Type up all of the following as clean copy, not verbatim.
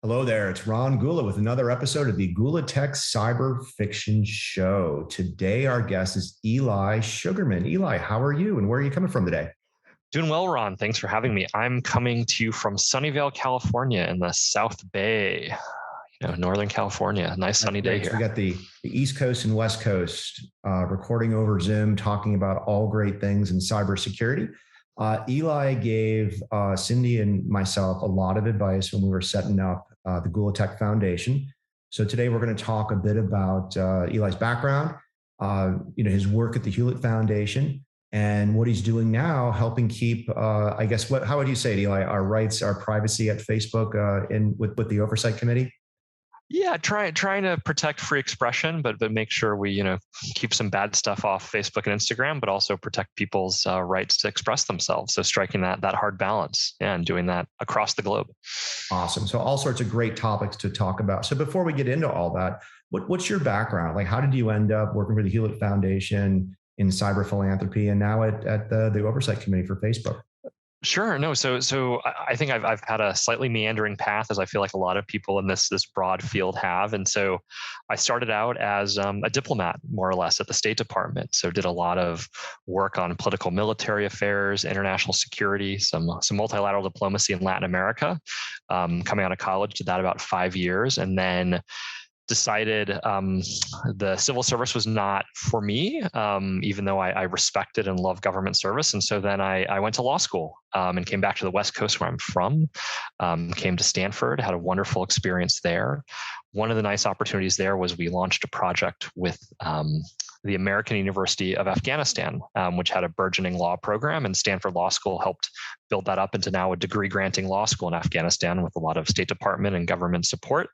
Hello there, it's Ron Gula with another episode of the Gula Tech Cyber Fiction Show. Today, our guest is Eli Sugarman. Eli, how are you and where are you coming from today? Doing well, Ron. Thanks for having me. I'm coming to you from Sunnyvale, California in the South Bay, Northern California. Nice sunny day Great. So we here. got the East Coast and West Coast recording over Zoom, talking about all great things in cybersecurity. Eli gave Cindy and myself a lot of advice when we were setting up the Gula Tech Foundation. So today we're going to talk a bit about Eli's background, his work at the Hewlett Foundation, and what he's doing now, helping keep, how would you say it, Eli, our rights, our privacy at Facebook with the Oversight Committee? Yeah, trying to protect free expression, but make sure we keep some bad stuff off Facebook and Instagram, but also protect people's rights to express themselves. So striking that hard balance and doing that across the globe. Awesome. So all sorts of great topics to talk about. So before we get into all that, what's your background? Like, how did you end up working for the Hewlett Foundation in cyber philanthropy and now at the Oversight Committee for Facebook? Sure. No. So I think I've had a slightly meandering path, as I feel like a lot of people in this broad field have. And so I started out as a diplomat, more or less, at the State Department. So did a lot of work on political military affairs, international security, some multilateral diplomacy in Latin America. Coming out of college, did that about 5 years, and then decided the civil service was not for me, even though I respected and loved government service. And so then I went to law school and came back to the West Coast where I'm from, came to Stanford, had a wonderful experience there. One of the nice opportunities there was we launched a project with the American University of Afghanistan, which had a burgeoning law program, and Stanford Law School helped build that up into now a degree-granting law school in Afghanistan with a lot of State Department and government support.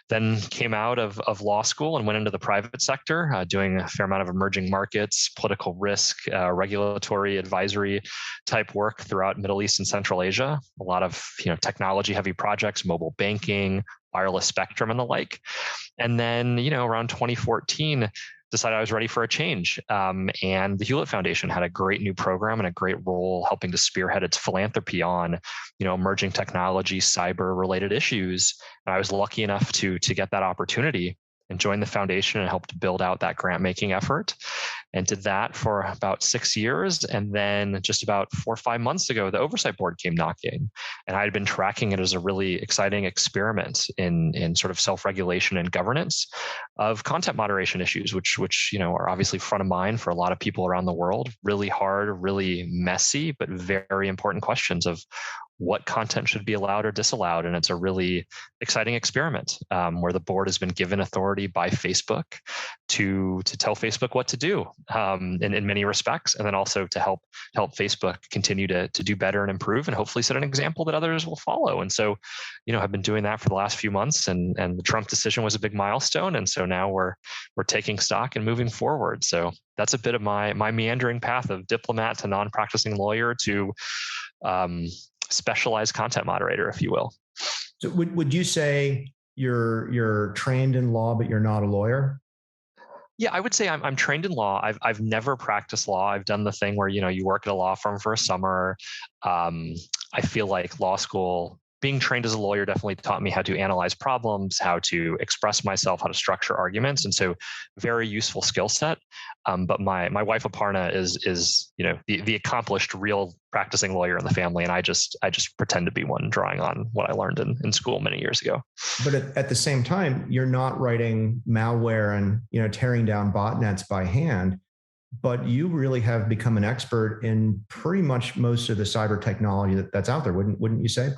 Then came out of law school and went into the private sector, doing a fair amount of emerging markets, political risk, regulatory advisory type work throughout Middle East and Central Asia. A lot of technology-heavy projects, mobile banking, wireless spectrum, and the like. And then around 2014. Decided I was ready for a change. And the Hewlett Foundation had a great new program and a great role helping to spearhead its philanthropy on, emerging technology, cyber related issues. And I was lucky enough to get that opportunity and join the foundation and helped build out that grant making effort, and did that for about 6 years. And then just about 4 or 5 months ago, the oversight board came knocking, and I had been tracking it as a really exciting experiment in sort of self-regulation and governance of content moderation issues, which are obviously front of mind for a lot of people around the world. Really hard, really messy, but very important questions of what content should be allowed or disallowed. And it's a really exciting experiment where the board has been given authority by Facebook to tell Facebook what to do in many respects, and then also to help Facebook continue to do better and improve, and hopefully set an example that others will follow. And so, I've been doing that for the last few months, and the Trump decision was a big milestone. And so now we're taking stock and moving forward. So that's a bit of my meandering path of diplomat to non-practicing lawyer to specialized content moderator, if you will. So would you say you're trained in law, but you're not a lawyer? Yeah, I would say I'm trained in law. I've never practiced law. I've done the thing where you work at a law firm for a summer. I feel like law school, being trained as a lawyer, definitely taught me how to analyze problems, how to express myself, how to structure arguments, and so very useful skill set. But my wife Aparna is the accomplished, real practicing lawyer in the family, and I just pretend to be one, drawing on what I learned in school many years ago. But at the same time, you're not writing malware and tearing down botnets by hand. But you really have become an expert in pretty much most of the cyber technology that's out there, wouldn't you say?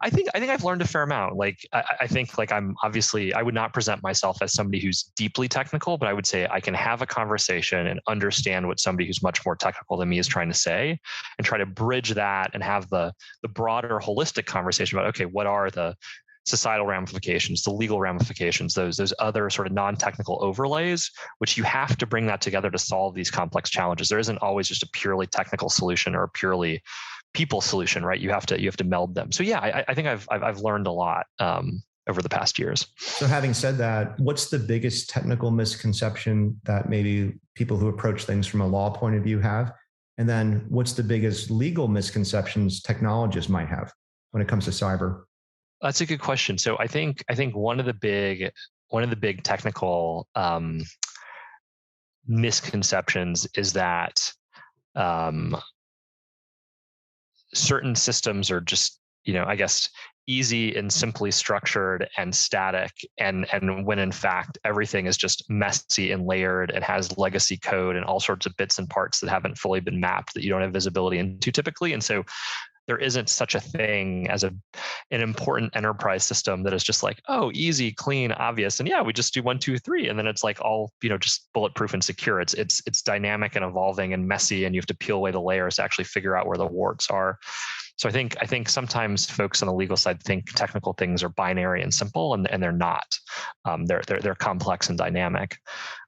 I think I've learned a fair amount. I think I'm obviously, I would not present myself as somebody who's deeply technical, but I would say I can have a conversation and understand what somebody who's much more technical than me is trying to say, and try to bridge that and have the broader holistic conversation about, okay, what are the societal ramifications, the legal ramifications, those other sort of non-technical overlays, which you have to bring that together to solve these complex challenges. There isn't always just a purely technical solution or a purely people solution, right? You have to meld them. So yeah, I think I've learned a lot over the past years. So having said that, what's the biggest technical misconception that maybe people who approach things from a law point of view have? And then what's the biggest legal misconceptions technologists might have when it comes to cyber? That's a good question. So I think one of the big technical misconceptions is that um, certain systems are just, I guess, easy and simply structured and static, and when in fact everything is just messy and layered and has legacy code and all sorts of bits and parts that haven't fully been mapped that you don't have visibility into typically. And so there isn't such a thing as an important enterprise system that is just like, oh, easy, clean, obvious, and yeah, we just do 1, 2, 3, and then it's like all, just bulletproof and secure. It's dynamic and evolving and messy, and you have to peel away the layers to actually figure out where the warts are. So I think sometimes folks on the legal side think technical things are binary and simple, and they're not. They're complex and dynamic.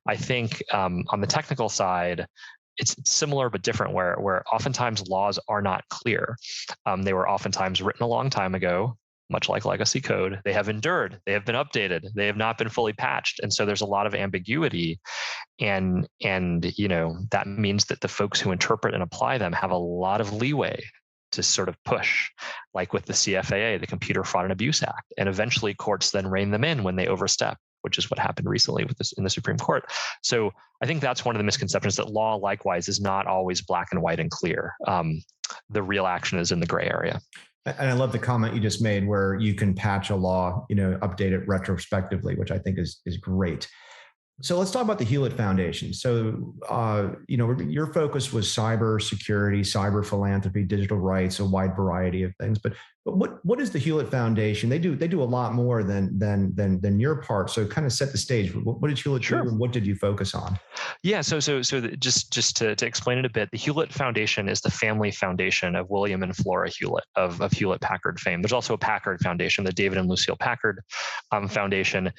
I think on the technical side, it's similar but different, where oftentimes laws are not clear. They were oftentimes written a long time ago, much like legacy code. They have endured, they have been updated, they have not been fully patched. And so there's a lot of ambiguity. And that means that the folks who interpret and apply them have a lot of leeway to sort of push, like with the CFAA, the Computer Fraud and Abuse Act. And eventually courts then rein them in when they overstep, which is what happened recently with this in the Supreme Court. So I think that's one of the misconceptions, that law likewise is not always black and white and clear. The real action is in the gray area. And I love the comment you just made where you can patch a law, update it retrospectively, which I think is great. So let's talk about the Hewlett Foundation. So, your focus was cybersecurity, cyber philanthropy, digital rights, a wide variety of things. But what is the Hewlett Foundation? They do a lot more than your part. So kind of set the stage. What did Hewlett do, and what did you focus on? Yeah. So just to explain it a bit, the Hewlett Foundation is the family foundation of William and Flora Hewlett of Hewlett Packard fame. There's also a Packard Foundation, the David and Lucille Packard Foundation,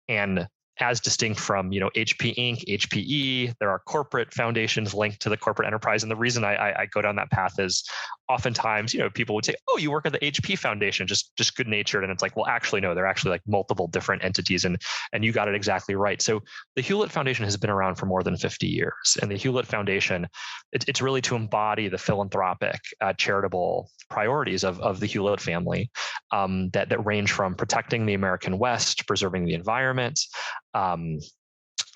and as distinct from, HP Inc., HPE, there are corporate foundations linked to the corporate enterprise. And the reason I go down that path is oftentimes, people would say, oh, you work at the HP Foundation, just good natured. And it's like, well, actually, no, they're actually like multiple different entities. And you got it exactly right. So the Hewlett Foundation has been around for more than 50 years. And the Hewlett Foundation, it's really to embody the philanthropic, charitable priorities of the Hewlett family that range from protecting the American West, preserving the environment,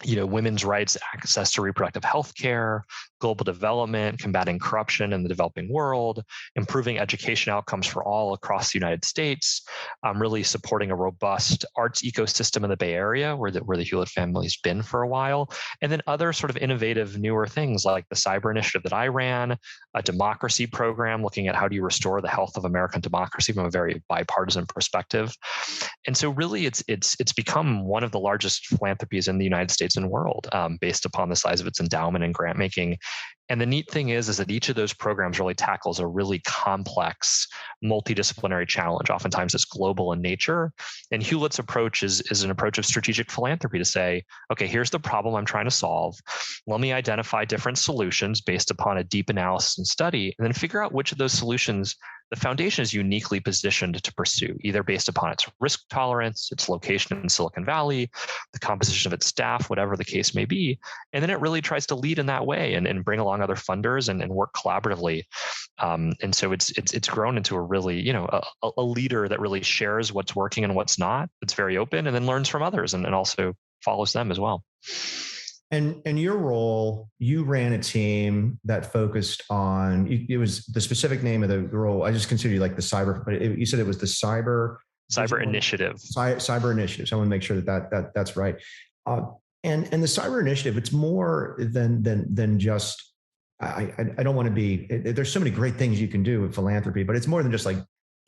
women's rights, access to reproductive health care, global development, combating corruption in the developing world, improving education outcomes for all across the United States, really supporting a robust arts ecosystem in the Bay Area where the Hewlett family's been for a while, and then other sort of innovative, newer things like the cyber initiative that I ran, a democracy program looking at how do you restore the health of American democracy from a very bipartisan perspective. And so really it's become one of the largest philanthropies in the United States and world, based upon the size of its endowment and grant making. And the neat thing is that each of those programs really tackles a really complex, multidisciplinary challenge. Oftentimes it's global in nature. And Hewlett's approach is an approach of strategic philanthropy to say, okay, here's the problem I'm trying to solve. Let me identify different solutions based upon a deep analysis and study, and then figure out which of those solutions the foundation is uniquely positioned to pursue, either based upon its risk tolerance, its location in Silicon Valley, the composition of its staff, whatever the case may be. And then it really tries to lead in that way and bring along other funders and work collaboratively. And so it's grown into a really, a leader that really shares what's working and what's not. It's very open and then learns from others and also follows them as well. And your role, you ran a team that focused on, it was the specific name of the role. I just consider you like the cyber, but you said it was the cyber initiative. Cyber initiative. So I want to make sure that's right. And the cyber initiative, it's more than just, I don't want to be, there's so many great things you can do with philanthropy, but it's more than just like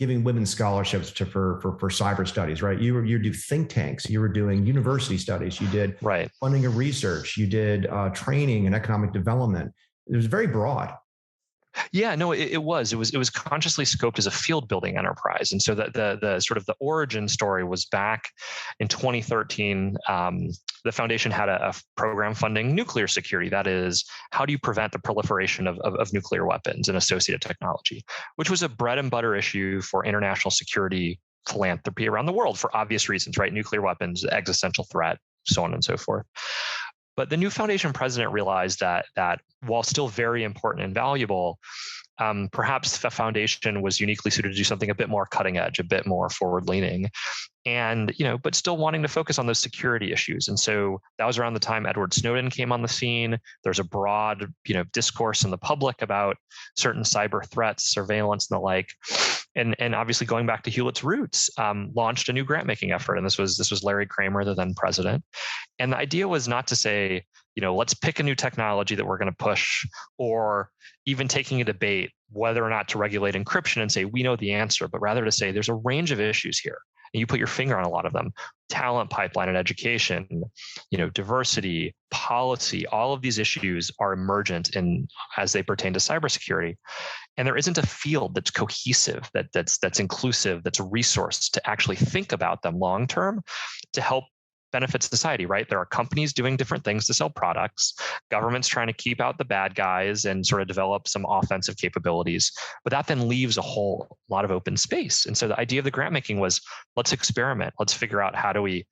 giving women scholarships for cyber studies, right? You do think tanks, you were doing university studies, you did funding of research, you did training and economic development. It was very broad. Yeah, no, it was consciously scoped as a field building enterprise. And so the sort of the origin story was back in 2013. The foundation had a program funding nuclear security. That is, how do you prevent the proliferation of nuclear weapons and associated technology, which was a bread and butter issue for international security philanthropy around the world for obvious reasons, right? Nuclear weapons, existential threat, so on and so forth. But the new foundation president realized that while still very important and valuable, Perhaps the foundation was uniquely suited to do something a bit more cutting edge, a bit more forward leaning, and but still wanting to focus on those security issues. And so that was around the time Edward Snowden came on the scene. There's a broad discourse in the public about certain cyber threats, surveillance, and the like. And obviously going back to Hewlett's roots, launched a new grant making effort. And this was Larry Kramer, the then president. And the idea was not to say, let's pick a new technology that we're going to push, or even taking a debate whether or not to regulate encryption and say we know the answer, but rather to say there's a range of issues here. And you put your finger on a lot of them: talent pipeline and education, diversity, policy. All of these issues are emergent as they pertain to cybersecurity. And there isn't a field that's cohesive, that's inclusive, that's resourced to actually think about them long term to help benefit society, right? There are companies doing different things to sell products, governments trying to keep out the bad guys and sort of develop some offensive capabilities. But that then leaves a whole lot of open space. And so the idea of the grant making was, let's experiment. Let's figure out how do we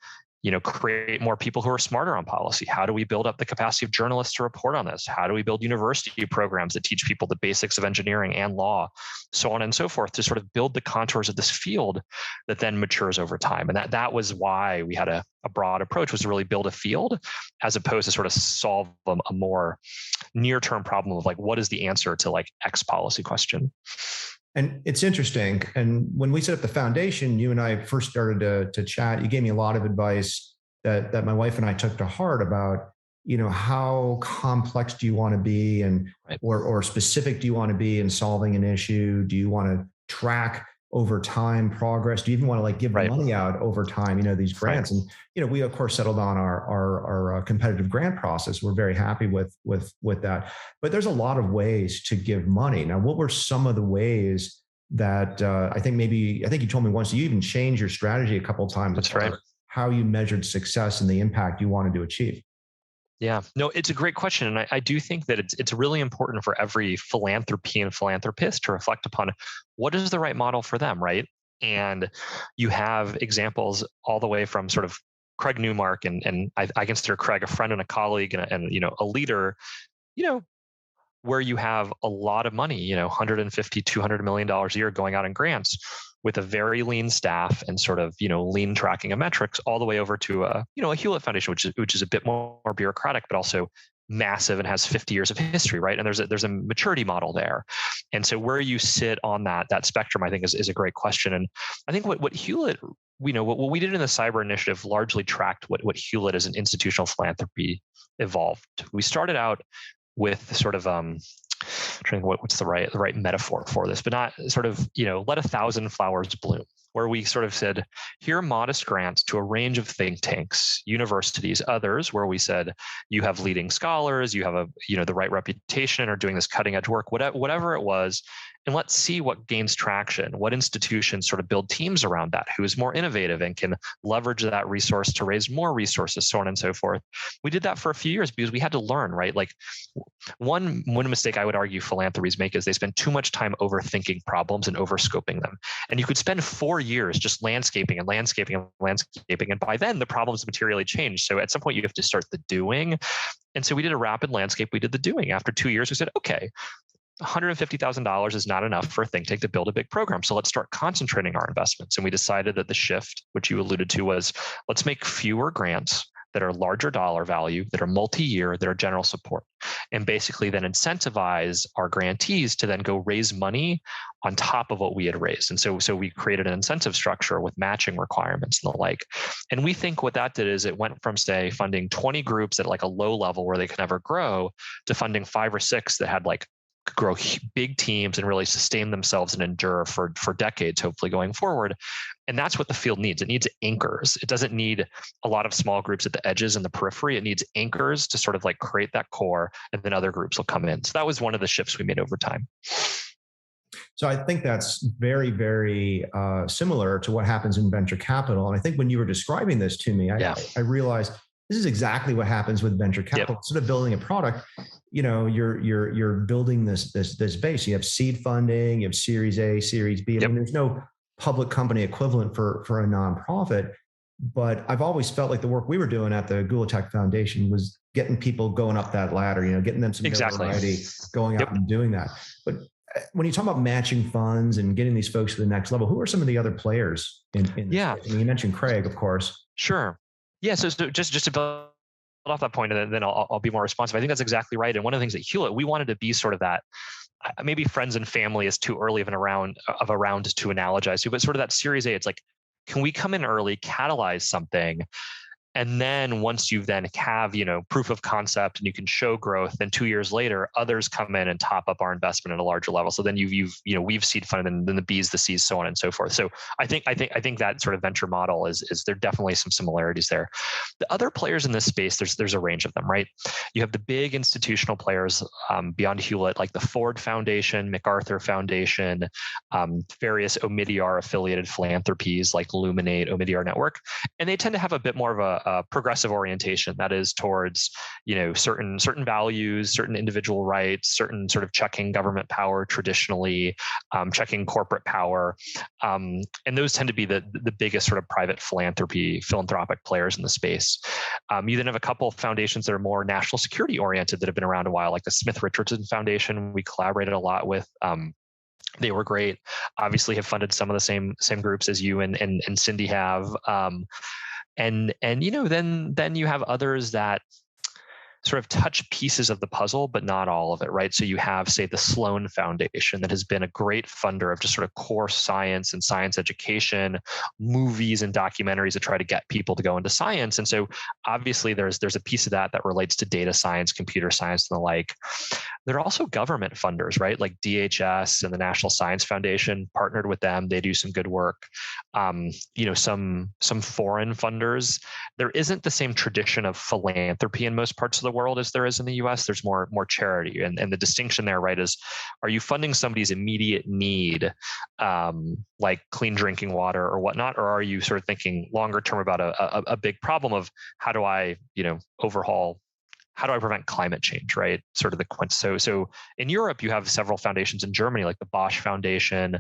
create more people who are smarter on policy? How do we build up the capacity of journalists to report on this? How do we build university programs that teach people the basics of engineering and law, so on and so forth, to sort of build the contours of this field that then matures over time? And that was why we had a broad approach, was to really build a field as opposed to sort of solve a more near-term problem of like, what is the answer to like X policy question? And it's interesting. And when we set up the foundation, you and I first started to chat. You gave me a lot of advice that my wife and I took to heart about, how complex do you want to be, and right. or specific do you want to be in solving an issue? Do you want to track over time progress? Do you even want to like give right. money out over time? These grants, right. and we of course settled on our competitive grant process. We're very happy with that. But there's a lot of ways to give money. Now, what were some of the ways that I think you told me once you even changed your strategy a couple of times? That's right. How you measured success and the impact you wanted to achieve. Yeah, no, it's a great question. And I do think that it's really important for every philanthropy and philanthropist to reflect upon what is the right model for them, right? And you have examples all the way from sort of Craig Newmark, and I consider Craig a friend and a colleague and a leader, where you have a lot of money, $150, $200 million a year going out in grants, with a very lean staff and sort of, lean tracking of metrics, all the way over to a Hewlett Foundation, which is a bit more bureaucratic, but also massive and has 50 years of history, right? And there's a maturity model there. And so where you sit on that spectrum, I think is a great question. And I think what Hewlett, what we did in the cyber initiative largely tracked what Hewlett as an institutional philanthropy evolved. We started out with sort of trying to think what's the right metaphor for this, but not sort of, let 1,000 flowers bloom, where we sort of said, here are modest grants to a range of think tanks, universities, others, where we said, you have leading scholars, you have the right reputation and are doing this cutting edge work, whatever it was. And let's see what gains traction, what institutions sort of build teams around that, who is more innovative and can leverage that resource to raise more resources, so on and so forth. We did that for a few years because we had to learn, right? Like one mistake I would argue philanthropies make is they spend too much time overthinking problems and overscoping them. And you could spend 4 years just landscaping. And by then the problems materially changed. So at some point you have to start the doing. And so we did a rapid landscape. We did the doing. After 2 years, we said, okay, $150,000 is not enough for a think tank to build a big program. So let's start concentrating our investments. And we decided that the shift, which you alluded to, was let's make fewer grants that are larger dollar value, that are multi-year, that are general support, and basically then incentivize our grantees to then go raise money on top of what we had raised. And so we created an incentive structure with matching requirements and the like. And we think what that did is it went from, say, funding 20 groups at like a low level where they could never grow, to funding 5 or 6 that had like grow big teams and really sustain themselves and endure for decades, hopefully going forward. And that's what the field needs. It needs anchors. It doesn't need a lot of small groups at the edges and the periphery. It needs anchors to sort of like create that core, and then other groups will come in. So that was one of the shifts we made over time. So I think that's very, very similar to what happens in venture capital. And I think when you were describing this to me, I realized this is exactly what happens with venture capital. Instead of building a product, you're building this base. You have seed funding, you have Series A, Series B. I mean, there's no public company equivalent for a nonprofit. But I've always felt like the work we were doing at the Hewlett Foundation was getting people going up that ladder, getting them some notoriety, going out and doing that. But when you talk about matching funds and getting these folks to the next level, who are some of the other players in this Yeah, space? I mean, you mentioned Craig, of course. sure. Yeah, so just to build off that point, and then I'll be more responsive. I think that's exactly right. And one of the things at Hewlett, we wanted to be sort of that. Maybe friends and family is too early of a round to analogize to, but sort of that Series A. It's like, can we come in early, catalyze something, and then once you then have, proof of concept and you can show growth, then 2 years later, others come in and top up our investment at a larger level. So then we've seed funded, and then the B's, the C's, so on and so forth. So I think that sort of venture model is there definitely some similarities there. The other players in this space, there's a range of them, right? You have the big institutional players beyond Hewlett, like the Ford Foundation, MacArthur Foundation, various Omidyar affiliated philanthropies like Luminate, Omidyar Network, and they tend to have a bit more of a progressive orientation, that is towards certain values, certain individual rights, certain sort of checking government power traditionally, checking corporate power, and those tend to be the biggest sort of private philanthropic players in the space. You then have a couple of foundations that are more national security oriented that have been around a while, like the Smith Richardson Foundation. We collaborated a lot with. They were great. Obviously, have funded some of the same groups as you and Cindy have. And then you have others that sort of touch pieces of the puzzle, but not all of it, right? So you have, say, the Sloan Foundation that has been a great funder of just sort of core science and science education, movies and documentaries that try to get people to go into science. And so obviously there's a piece of that relates to data science, computer science, and the like. There are also government funders, right? Like DHS and the National Science Foundation partnered with them. They do some good work. Some foreign funders. There isn't the same tradition of philanthropy in most parts of the world as there is in the US. There's more charity. And the distinction there, right, is, are you funding somebody's immediate need, like clean drinking water or whatnot? Or are you sort of thinking longer term about a big problem of how do I prevent climate change, right? Sort of so in Europe, you have several foundations in Germany, like the Bosch Foundation.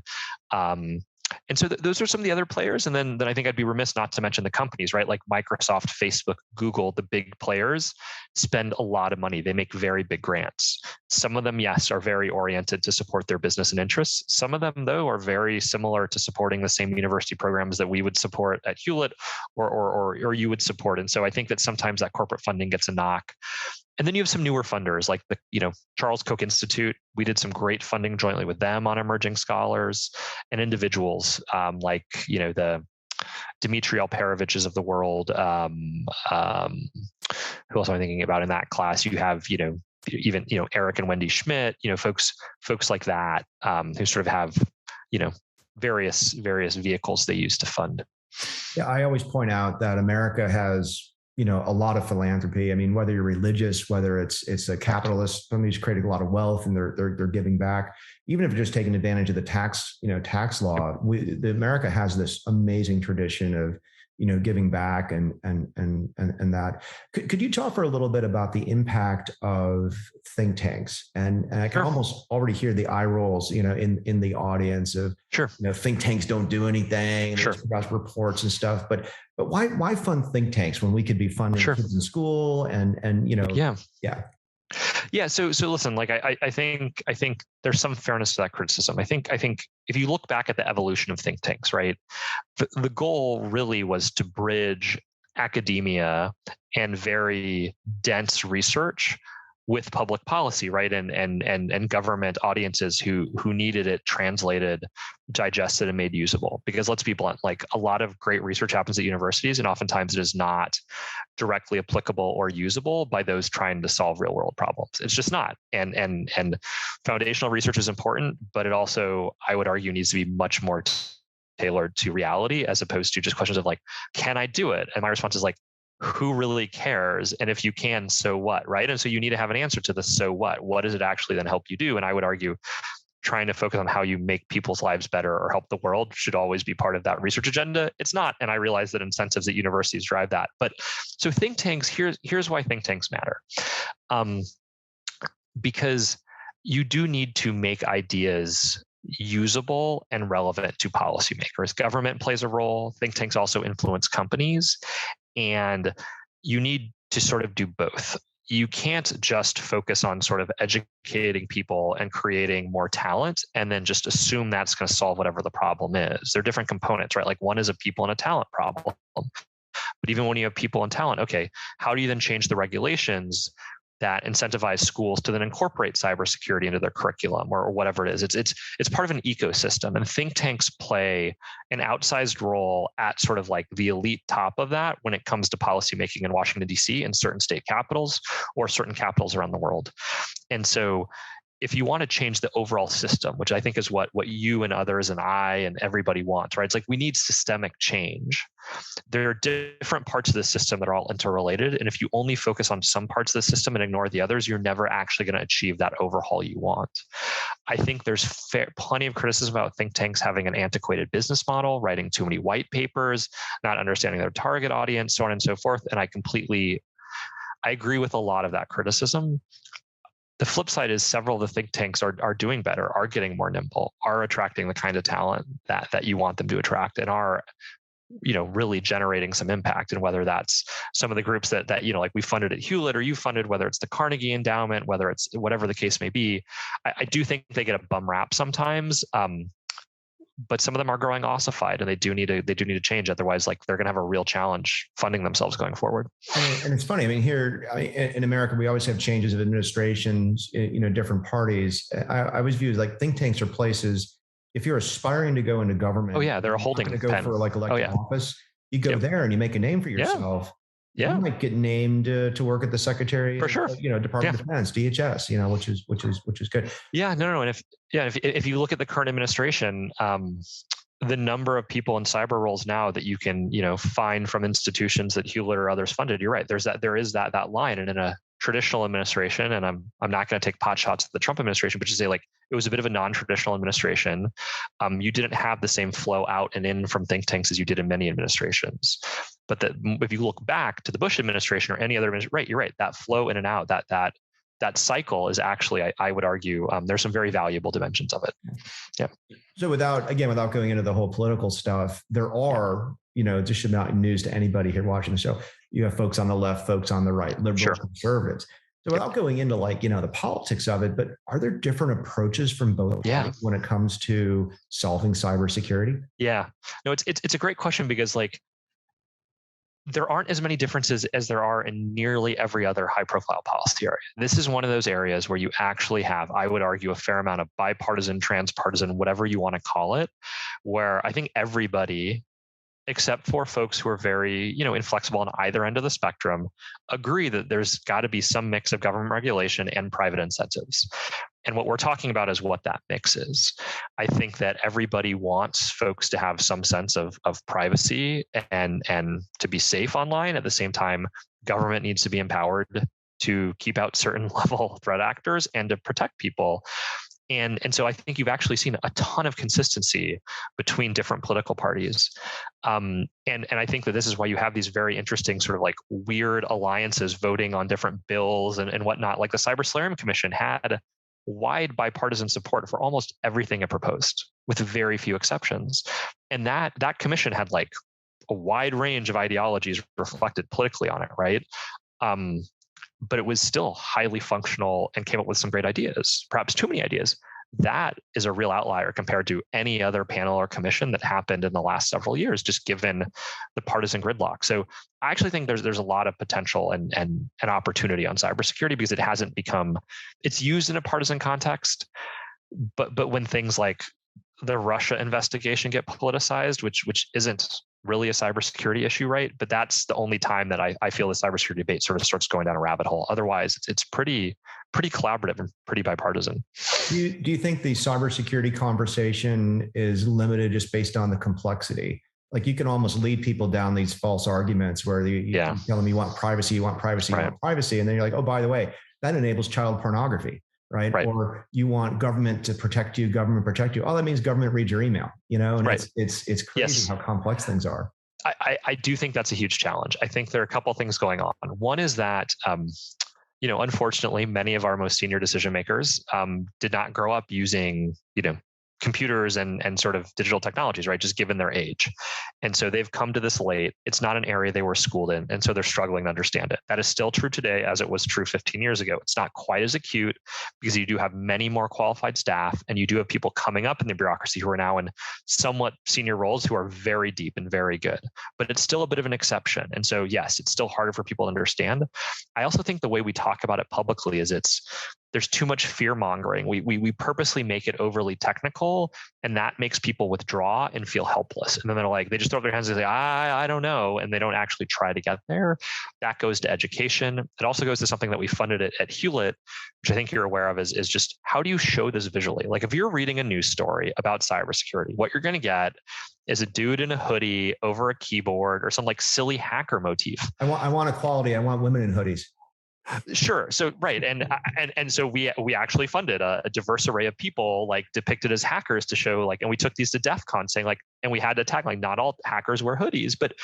And so those are some of the other players. And then I think I'd be remiss not to mention the companies, right? Like Microsoft, Facebook, Google, the big players spend a lot of money. They make very big grants. Some of them, yes, are very oriented to support their business and interests. Some of them, though, are very similar to supporting the same university programs that we would support at Hewlett or you would support. And so I think that sometimes that corporate funding gets a knock. And then you have some newer funders like the Charles Koch Institute. We did some great funding jointly with them on emerging scholars, and individuals like the Dmitry Alperoviches of the world. Who else am I thinking about in that class? You have even Eric and Wendy Schmidt. Folks like that who sort of have various vehicles they use to fund. Yeah, I always point out that America has a lot of philanthropy. I mean, whether you're religious, whether it's a capitalist, somebody's creating a lot of wealth and they're giving back, even if you're just taking advantage of the tax law. America has this amazing tradition of giving back and that. Could you talk for a little bit about the impact of think tanks? And I can almost already hear the eye rolls, in the audience of, think tanks don't do anything. There's reports and stuff, but why fund think tanks when we could be funding kids in school Yeah. So listen, like I think there's some fairness to that criticism. I think if you look back at the evolution of think tanks, right, the goal really was to bridge academia and very dense research with public policy, right, and government audiences who needed it translated, digested, and made usable. Because let's be blunt, like a lot of great research happens at universities, and oftentimes it is not directly applicable or usable by those trying to solve real world problems. It's just not. And foundational research is important, but it also, I would argue, needs to be much more tailored to reality as opposed to just questions of like, can I do it? And my response is like, who really cares? And if you can, so what, right? And so you need to have an answer to the so what. What does it actually then help you do? And I would argue trying to focus on how you make people's lives better or help the world should always be part of that research agenda. It's not. And I realize that incentives at universities drive that. But so think tanks, here's why think tanks matter. Because you do need to make ideas usable and relevant to policymakers. Government plays a role. Think tanks also influence companies. And you need to sort of do both. you can't just focus on sort of educating people and creating more talent and then just assume that's going to solve whatever the problem is. There are different components, right? Like one is a people and a talent problem. But even when you have people and talent, okay, how do you then change the regulations that incentivize schools to then incorporate cybersecurity into their curriculum or whatever it is? It's part of an ecosystem, and think tanks play an outsized role at sort of like the elite top of that when it comes to policymaking in Washington, D.C. and certain state capitals or certain capitals around the world. And so if you want to change the overall system, which I think is what you and others and I and everybody wants, right? It's like we need systemic change. There are different parts of the system that are all interrelated. And if you only focus on some parts of the system and ignore the others, you're never actually going to achieve that overhaul you want. I think there's plenty of criticism about think tanks having an antiquated business model, writing too many white papers, not understanding their target audience, so on and so forth. And I agree with a lot of that criticism. The flip side is several of the think tanks are doing better, are getting more nimble, are attracting the kind of talent that you want them to attract, and are really generating some impact. And whether that's some of the groups that like we funded at Hewlett or you funded, whether it's the Carnegie Endowment, whether it's whatever the case may be, I do think they get a bum rap sometimes. But some of them are growing ossified, and they do need to change. Otherwise, like they're going to have a real challenge funding themselves going forward. And it's funny. I mean, in America, we always have changes of administrations, different parties. I always view it like think tanks are places. If you're aspiring to go into government, oh yeah, they're a holding to go pen. for like elected office. You go there and you make a name for yourself. Yeah. You might get named to work at the Secretary, for sure. Department of Defense, DHS, which is good. Yeah, no. And if you look at the current administration, the number of people in cyber roles now that you can, find from institutions that Hewlett or others funded, you're right. There is that line. And in a traditional administration, and I'm not going to take pot shots at the Trump administration, but just say like it was a bit of a non-traditional administration. You didn't have the same flow out and in from think tanks as you did in many administrations. But if you look back to the Bush administration or any other administration, right, you're right. That flow in and out, that cycle is actually, I would argue, there's some very valuable dimensions of it. Yeah. So without going into the whole political stuff, there are, this should not be news to anybody here watching the show. You have folks on the left, folks on the right, liberals, conservatives. So without going into the politics of it, but are there different approaches from both parties when it comes to solving cybersecurity? Yeah, no, it's a great question because there aren't as many differences as there are in nearly every other high-profile policy area. This is one of those areas where you actually have, I would argue, a fair amount of bipartisan, transpartisan, whatever you want to call it, where I think everybody, except for folks who are very, inflexible on either end of the spectrum, agree that there's got to be some mix of government regulation and private incentives. And what we're talking about is what that mix is. I think that everybody wants folks to have some sense of privacy and to be safe online. At the same time, government needs to be empowered to keep out certain level threat actors and to protect people. And so I think you've actually seen a ton of consistency between different political parties. And I think that this is why you have these very interesting sort of like weird alliances voting on different bills and whatnot. Like the Cyber Commission had wide bipartisan support for almost everything it proposed, with very few exceptions. And that commission had like a wide range of ideologies reflected politically on it, right? But it was still highly functional and came up with some great ideas, perhaps too many ideas. That is a real outlier compared to any other panel or commission that happened in the last several years, just given the partisan gridlock. So I actually think there's a lot of potential and an opportunity on cybersecurity because it hasn't become, it's used in a partisan context, but when things like the Russia investigation get politicized, which isn't really a cybersecurity issue, right? But that's the only time that I feel the cybersecurity debate sort of starts going down a rabbit hole. Otherwise, it's pretty collaborative and pretty bipartisan. Do you think the cybersecurity conversation is limited just based on the complexity? Like you can almost lead people down these false arguments where you tell them you want privacy, you want privacy, you want privacy. And then you're like, oh, by the way, that enables child pornography. Right. Or you want government to protect you, government protect you. All that means government reads your email, and it's crazy how complex things are. I do think that's a huge challenge. I think there are a couple of things going on. One is that, unfortunately, many of our most senior decision makers did not grow up using, computers and sort of digital technologies, right? Just given their age. And so they've come to this late. It's not an area they were schooled in. And so they're struggling to understand it. That is still true today as it was true 15 years ago. It's not quite as acute because you do have many more qualified staff and you do have people coming up in the bureaucracy who are now in somewhat senior roles who are very deep and very good. But it's still a bit of an exception. And so, yes, it's still harder for people to understand. I also think the way we talk about it publicly is there's too much fear mongering. We purposely make it overly technical, and that makes people withdraw and feel helpless. And then they're like, they just throw up their hands and say, I don't know. And they don't actually try to get there. That goes to education. It also goes to something that we funded at Hewlett, which I think you're aware of, is just how do you show this visually? Like if you're reading a news story about cybersecurity, what you're going to get is a dude in a hoodie over a keyboard or some like silly hacker motif. I want equality. I want women in hoodies. Sure. So right, and so we actually funded a diverse array of people like depicted as hackers to show like, and we took these to DEF CON saying like, and we had to tag like not all hackers wear hoodies, but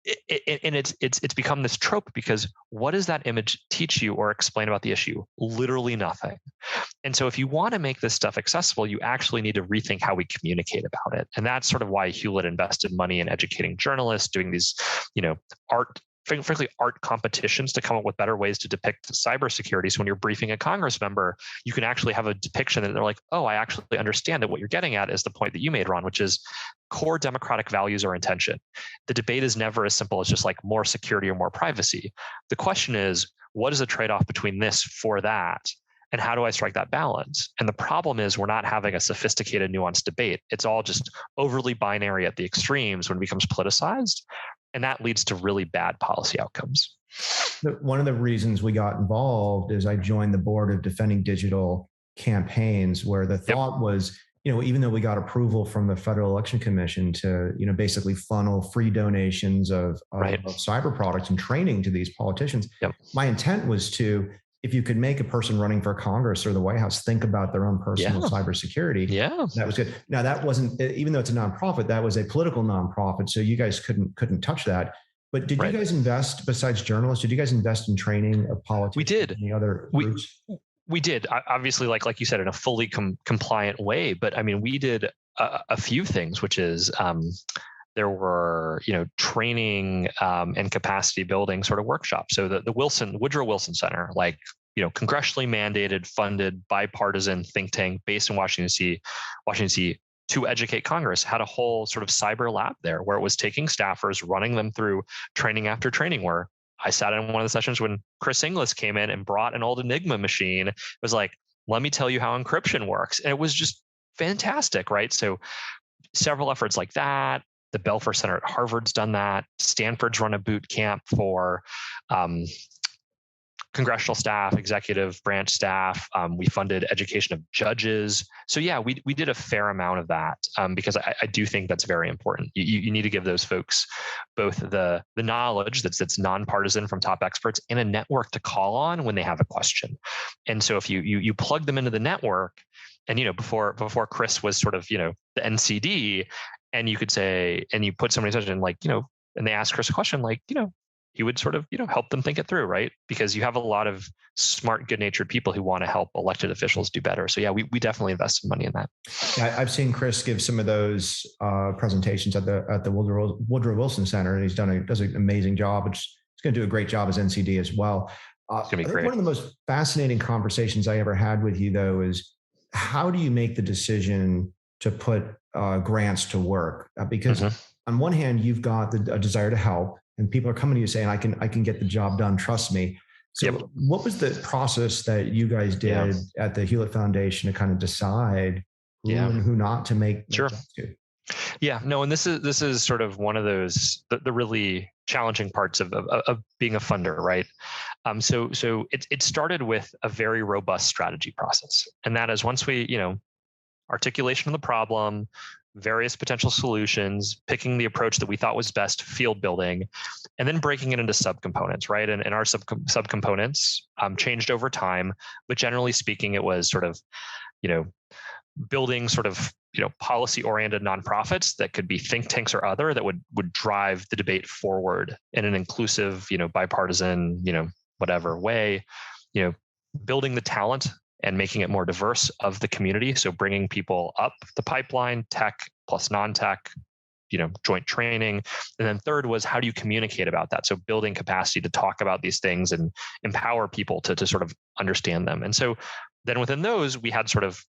it's become this trope because what does that image teach you or explain about the issue? Literally nothing. And so if you want to make this stuff accessible, you actually need to rethink how we communicate about it. And that's sort of why Hewlett invested money in educating journalists, doing these, frankly, art competitions to come up with better ways to depict cybersecurity. So when you're briefing a Congress member, you can actually have a depiction that they're like, oh, I actually understand that what you're getting at is the point that you made, Ron, which is core democratic values or intention. The debate is never as simple as just like more security or more privacy. The question is, what is the trade-off between this for that? And how do I strike that balance? And the problem is we're not having a sophisticated, nuanced debate. It's all just overly binary at the extremes when it becomes politicized. And that leads to really bad policy outcomes. One of the reasons we got involved is I joined the board of Defending Digital Campaigns, where the thought was, even though we got approval from the Federal Election Commission to, basically funnel free donations of cyber products and training to these politicians, my intent was to, if you could make a person running for Congress or the White House think about their own personal cybersecurity, that was good. Now that wasn't, even though it's a nonprofit, that was a political nonprofit, so you guys couldn't touch that. But did you guys invest, besides journalists, did you guys invest in training of politicians? We did. Any other groups? We did, obviously, like you said, in a fully compliant way. But I mean, we did a few things, which is there were, training and capacity building sort of workshops. So the Woodrow Wilson Center, congressionally mandated, funded, bipartisan think tank based in Washington, D.C. to educate Congress, had a whole sort of cyber lab there where it was taking staffers, running them through training after training, where I sat in one of the sessions when Chris Inglis came in and brought an old Enigma machine. It was like, let me tell you how encryption works. And it was just fantastic, right? So several efforts like that. The Belfer Center at Harvard's done that. Stanford's run a boot camp for congressional staff, executive branch staff. We funded education of judges. So yeah, we did a fair amount of that because I do think that's very important. You need to give those folks both the knowledge that's nonpartisan from top experts and a network to call on when they have a question. And so if you plug them into the network, and before Chris was sort of the NCD, and you could say, and you put somebody in and they ask Chris a question, he would sort of, help them think it through, right? Because you have a lot of smart, good-natured people who want to help elected officials do better. So yeah, we definitely invested money in that. Yeah, I've seen Chris give some of those presentations at the Woodrow Wilson Center, and does an amazing job. He's going to do a great job as NCD as well. It's going to be great. One of the most fascinating conversations I ever had with you, though, is how do you make the decision to put grants to work? Because on one hand, you've got a desire to help, and people are coming to you saying, I can get the job done, trust me. So what was the process that you guys did at the Hewlett Foundation to kind of decide who and who not to make sure. To? Yeah, no, and this is sort of one of those the really challenging parts of being a funder, right? So it started with a very robust strategy process, and that is once we articulation of the problem, various potential solutions, picking the approach that we thought was best, field building, and then breaking it into subcomponents, right? And our subcomponents changed over time, but generally speaking, it was sort of building sort of policy-oriented nonprofits that could be think tanks or other that would drive the debate forward in an inclusive, bipartisan, whatever way, building the talent and making it more diverse of the community. So bringing people up the pipeline, tech plus non-tech, joint training. And then third was, how do you communicate about that? So building capacity to talk about these things and empower people to sort of understand them. And so then within those, we had sort of,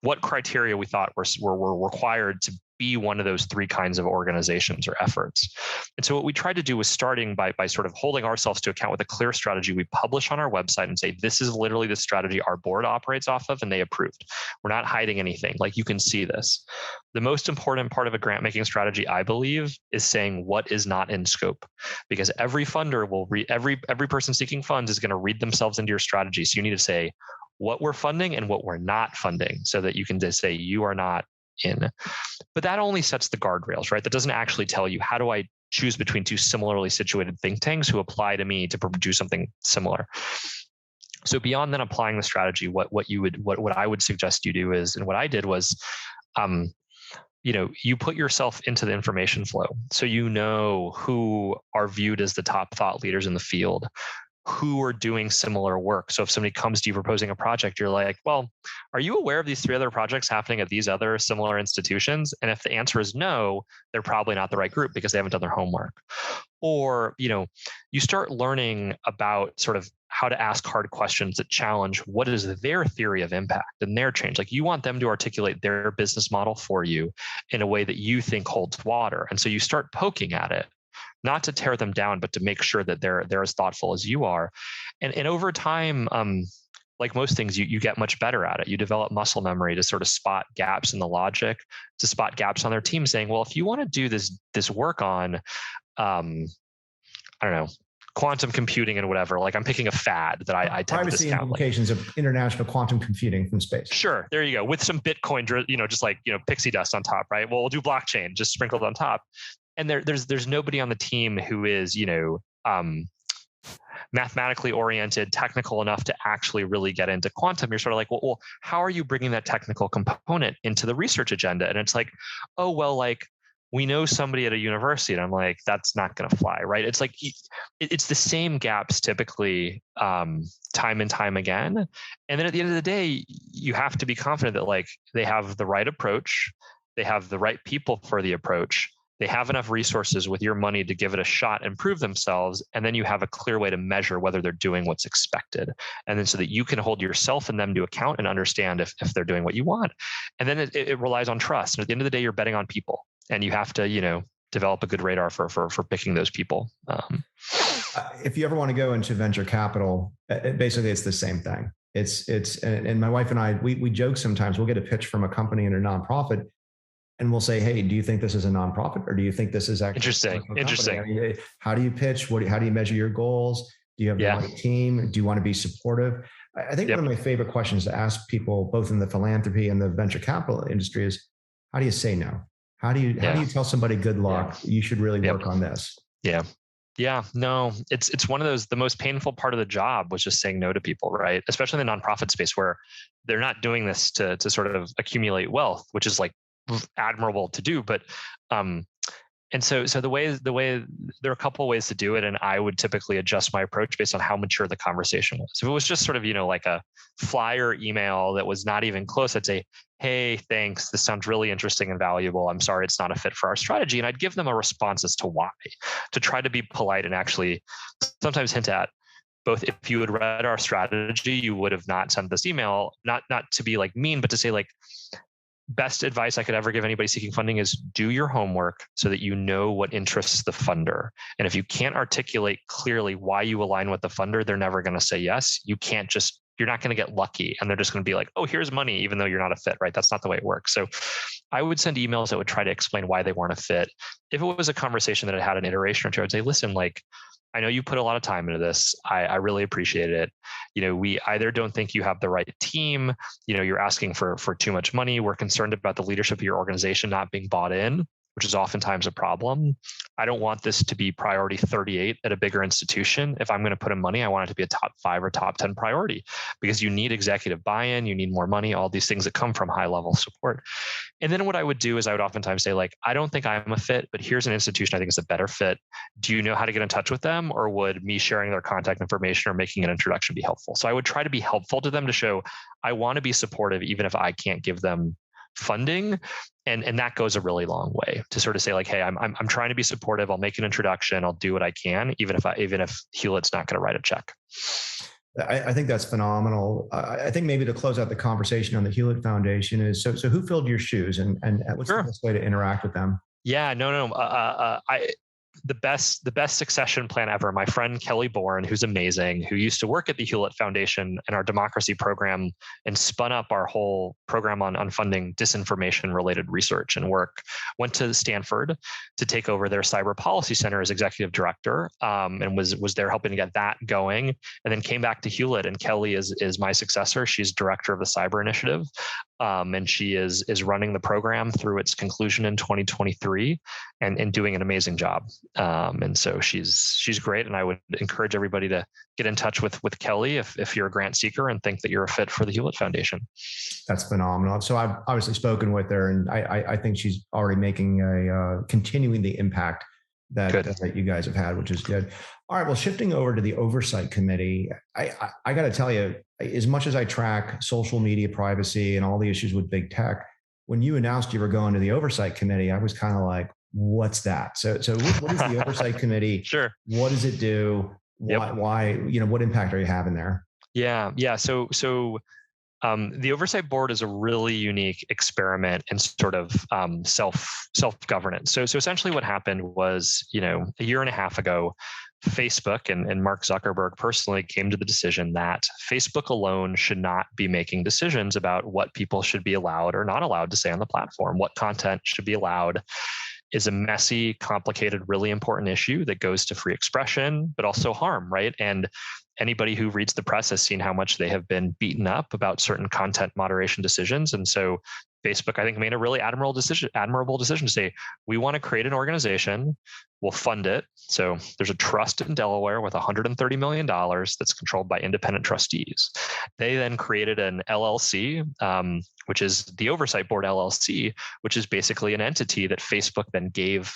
what criteria we thought were required to be one of those three kinds of organizations or efforts. And so what we tried to do was starting by sort of holding ourselves to account with a clear strategy we publish on our website and say, this is literally the strategy our board operates off of and they approved. We're not hiding anything. Like, you can see this. The most important part of a grant making strategy, I believe, is saying what is not in scope, because every funder will read, every person seeking funds is going to read themselves into your strategy. So you need to say what we're funding and what we're not funding, so that you can just say you are not in. But that only sets the guardrails, right? That doesn't actually tell you, how do I choose between two similarly situated think tanks who apply to me to do something similar? So beyond then applying the strategy, what I would suggest you do is, and what I did was, you put yourself into the information flow. So who are viewed as the top thought leaders in the field, who are doing similar work. So if somebody comes to you proposing a project, you're like, well, are you aware of these three other projects happening at these other similar institutions? And if the answer is no, they're probably not the right group because they haven't done their homework. Or, you start learning about sort of how to ask hard questions that challenge what is their theory of impact and their change. Like, you want them to articulate their business model for you in a way that you think holds water. And so you start poking at it, not to tear them down, but to make sure that they're as thoughtful as you are. And over time, like most things, you get much better at it. You develop muscle memory to sort of spot gaps in the logic, to spot gaps on their team, saying, well, if you want to do this work on, I don't know, quantum computing and whatever, like, I'm picking a fad that I tend privacy to discount. Implications of international quantum computing from space. Sure, there you go. With some Bitcoin, just like, pixie dust on top, right? Well, we'll do blockchain just sprinkled on top. And there's nobody on the team who is, mathematically oriented, technical enough to actually really get into quantum. You're sort of like, well, how are you bringing that technical component into the research agenda? And it's like, oh, well, like, we know somebody at a university. And I'm like, that's not going to fly, right? It's like, it's the same gaps typically, time and time again. And then at the end of the day, you have to be confident that, like, they have the right approach, they have the right people for the approach, they have enough resources with your money to give it a shot and prove themselves. And then you have a clear way to measure whether they're doing what's expected. And then so that you can hold yourself and them to account and understand if they're doing what you want. And then it relies on trust. And at the end of the day, you're betting on people, and you have to, develop a good radar for picking those people. If you ever want to go into venture capital, basically it's the same thing. And my wife and I, we joke sometimes. We'll get a pitch from a company and a nonprofit, and we'll say, hey, do you think this is a nonprofit, or do you think this is actually interesting? I mean, how do you pitch? How do you measure your goals? Do you have the right team? Do you want to be supportive? I think one of my favorite questions to ask people, both in the philanthropy and the venture capital industry, is, how do you say no? How do you tell somebody, good luck, you should really work on this? Yeah, no, it's one of those, the most painful part of the job was just saying no to people, right? Especially in the nonprofit space, where they're not doing this to sort of accumulate wealth, which is like admirable to do. But and so the way there are a couple of ways to do it, and I would typically adjust my approach based on how mature the conversation was. If it was just sort of, like a flyer email that was not even close, I'd say, hey, thanks, this sounds really interesting and valuable. I'm sorry it's not a fit for our strategy. And I'd give them a response as to why, to try to be polite and actually sometimes hint at, both, if you had read our strategy, you would have not sent this email, not to be like mean, but to say, like, best advice I could ever give anybody seeking funding is do your homework so that you know what interests the funder. And if you can't articulate clearly why you align with the funder, they're never going to say yes. You're not going to get lucky, and they're just going to be like, oh, here's money, even though you're not a fit, right? That's not the way it works. So I would send emails that would try to explain why they weren't a fit. If it was a conversation that had an iteration or two, I'd say, listen, like, I know you put a lot of time into this. I really appreciate it. We either don't think you have the right team, you're asking for too much money. We're concerned about the leadership of your organization not being bought in. which is oftentimes a problem. I don't want this to be priority 38 at a bigger institution. If I'm going to put in money, I want it to be a top 5 or top 10 priority, because you need executive buy-in, you need more money, all these things that come from high level support. And then what I would do is I would oftentimes say, like, I don't think I'm a fit, but here's an institution I think is a better fit. Do you know how to get in touch with them? Or would me sharing their contact information or making an introduction be helpful? So I would try to be helpful to them to show I want to be supportive, even if I can't give them funding. And that goes a really long way to sort of say, like, hey, I'm trying to be supportive. I'll make an introduction. I'll do what I can, even if Hewlett's not going to write a check. I think that's phenomenal. I think maybe to close out the conversation on the Hewlett Foundation is, so who filled your shoes, and what's the best way to interact with them? Yeah, no. The best succession plan ever. My friend Kelly Bourne, who's amazing, who used to work at the Hewlett Foundation and our democracy program, and spun up our whole program on funding disinformation related research and work, went to Stanford to take over their cyber policy center as executive director, and was there helping to get that going, and then came back to Hewlett. And Kelly is my successor. She's director of the cyber initiative. And she is running the program through its conclusion in 2023 and doing an amazing job. And so she's great. And I would encourage everybody to get in touch with Kelly if you're a grant seeker and think that you're a fit for the Hewlett Foundation. That's phenomenal. So I've obviously spoken with her, and I think she's already making continuing the impact that you guys have had, which is good. All right. Well, shifting over to the Oversight Committee, I got to tell you, as much as I track social media privacy and all the issues with big tech, when you announced you were going to the Oversight Committee, I was kind of like, what's that? So what is the Oversight Committee? Sure. What does it do? Why, what impact are you having there? Yeah. So the Oversight Board is a really unique experiment in sort of self-governance. So essentially what happened was, a year and a half ago, Facebook and Mark Zuckerberg personally came to the decision that Facebook alone should not be making decisions about what people should be allowed or not allowed to say on the platform. What content should be allowed is a messy, complicated, really important issue that goes to free expression, but also harm, right? And anybody who reads the press has seen how much they have been beaten up about certain content moderation decisions. And so Facebook, I think, made a really admirable decision to say, we want to create an organization, we'll fund it. So there's a trust in Delaware with $130 million that's controlled by independent trustees. They then created an LLC, which is the Oversight Board LLC, which is basically an entity that Facebook then gave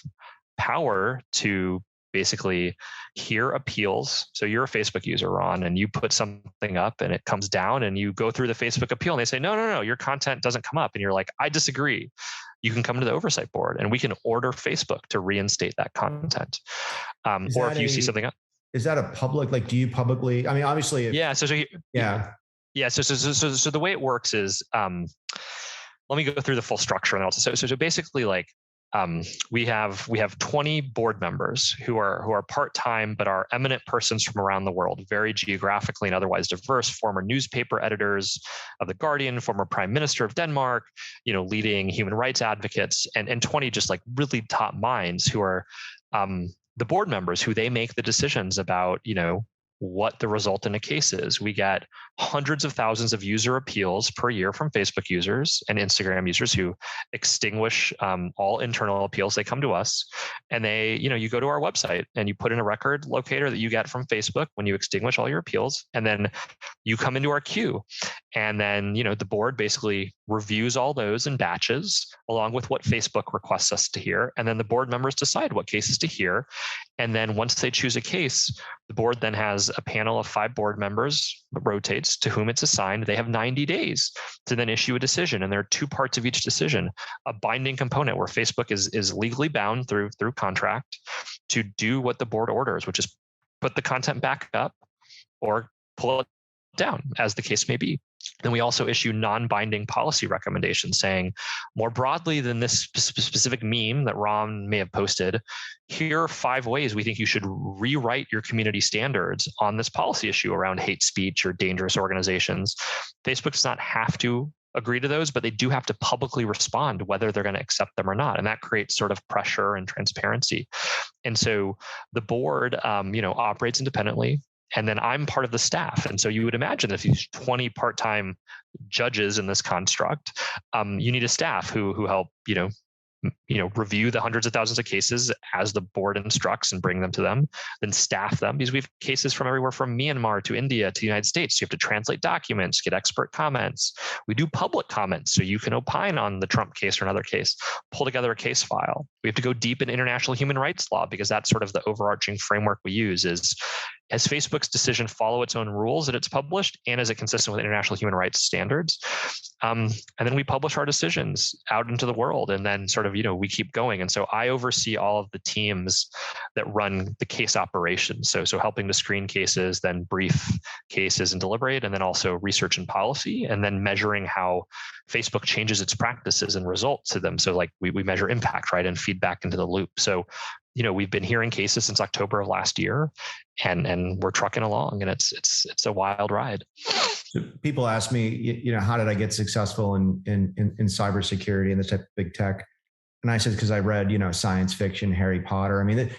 power to basically hear appeals. So you're a Facebook user, Ron, and you put something up and it comes down, and you go through the Facebook appeal and they say, no, your content doesn't come up. And you're like, I disagree. You can come to the Oversight Board and we can order Facebook to reinstate that content. Or if you see something up. Is that a public, do you publicly, obviously. Yeah. So yeah. So the way it works is, let me go through the full structure. And so basically, we have 20 board members who are part-time, but are eminent persons from around the world, very geographically and otherwise diverse, former newspaper editors of The Guardian, former prime minister of Denmark, leading human rights advocates, and 20 just really top minds who are the board members, who they make the decisions about, what the result in a case is. We get hundreds of thousands of user appeals per year from Facebook users and Instagram users who extinguish all internal appeals. They come to us, and you go to our website and you put in a record locator that you get from Facebook when you extinguish all your appeals, and then you come into our queue. And then, the board basically reviews all those in batches along with what Facebook requests us to hear. And then the board members decide what cases to hear. And then once they choose a case, the board then has a panel of 5 board members that rotates to whom it's assigned. They have 90 days to then issue a decision. And there are 2 parts of each decision: a binding component where Facebook is legally bound through contract to do what the board orders, which is put the content back up or pull it down, as the case may be. Then we also issue non-binding policy recommendations saying, more broadly than this specific meme that Ron may have posted, here are 5 ways we think you should rewrite your community standards on this policy issue around hate speech or dangerous organizations. Facebook does not have to agree to those, but they do have to publicly respond whether they're going to accept them or not. And that creates sort of pressure and transparency. And so the board, operates independently. And then I'm part of the staff. And so you would imagine if these 20 part-time judges in this construct, you need a staff who help, review the hundreds of thousands of cases as the board instructs and bring them to them, then staff them, because we have cases from everywhere from Myanmar to India to the United States. So you have to translate documents, get expert comments. We do public comments, so you can opine on the Trump case or another case, pull together a case file. We have to go deep in international human rights law, because that's sort of the overarching framework we use is, has Facebook's decision follow its own rules that it's published, and is it consistent with international human rights standards? And then we publish our decisions out into the world, and then sort of, we keep going. And so I oversee all of the teams that run the case operations. So helping to screen cases, then brief cases and deliberate, and then also research and policy, and then measuring how Facebook changes its practices and results to them. So like we measure impact, right, and feedback into the loop. So we've been hearing cases since October of last year, and we're trucking along, and it's a wild ride. So people ask me, how did I get successful in cybersecurity and this type of big tech? And I said, because I read, science fiction, Harry Potter. I mean,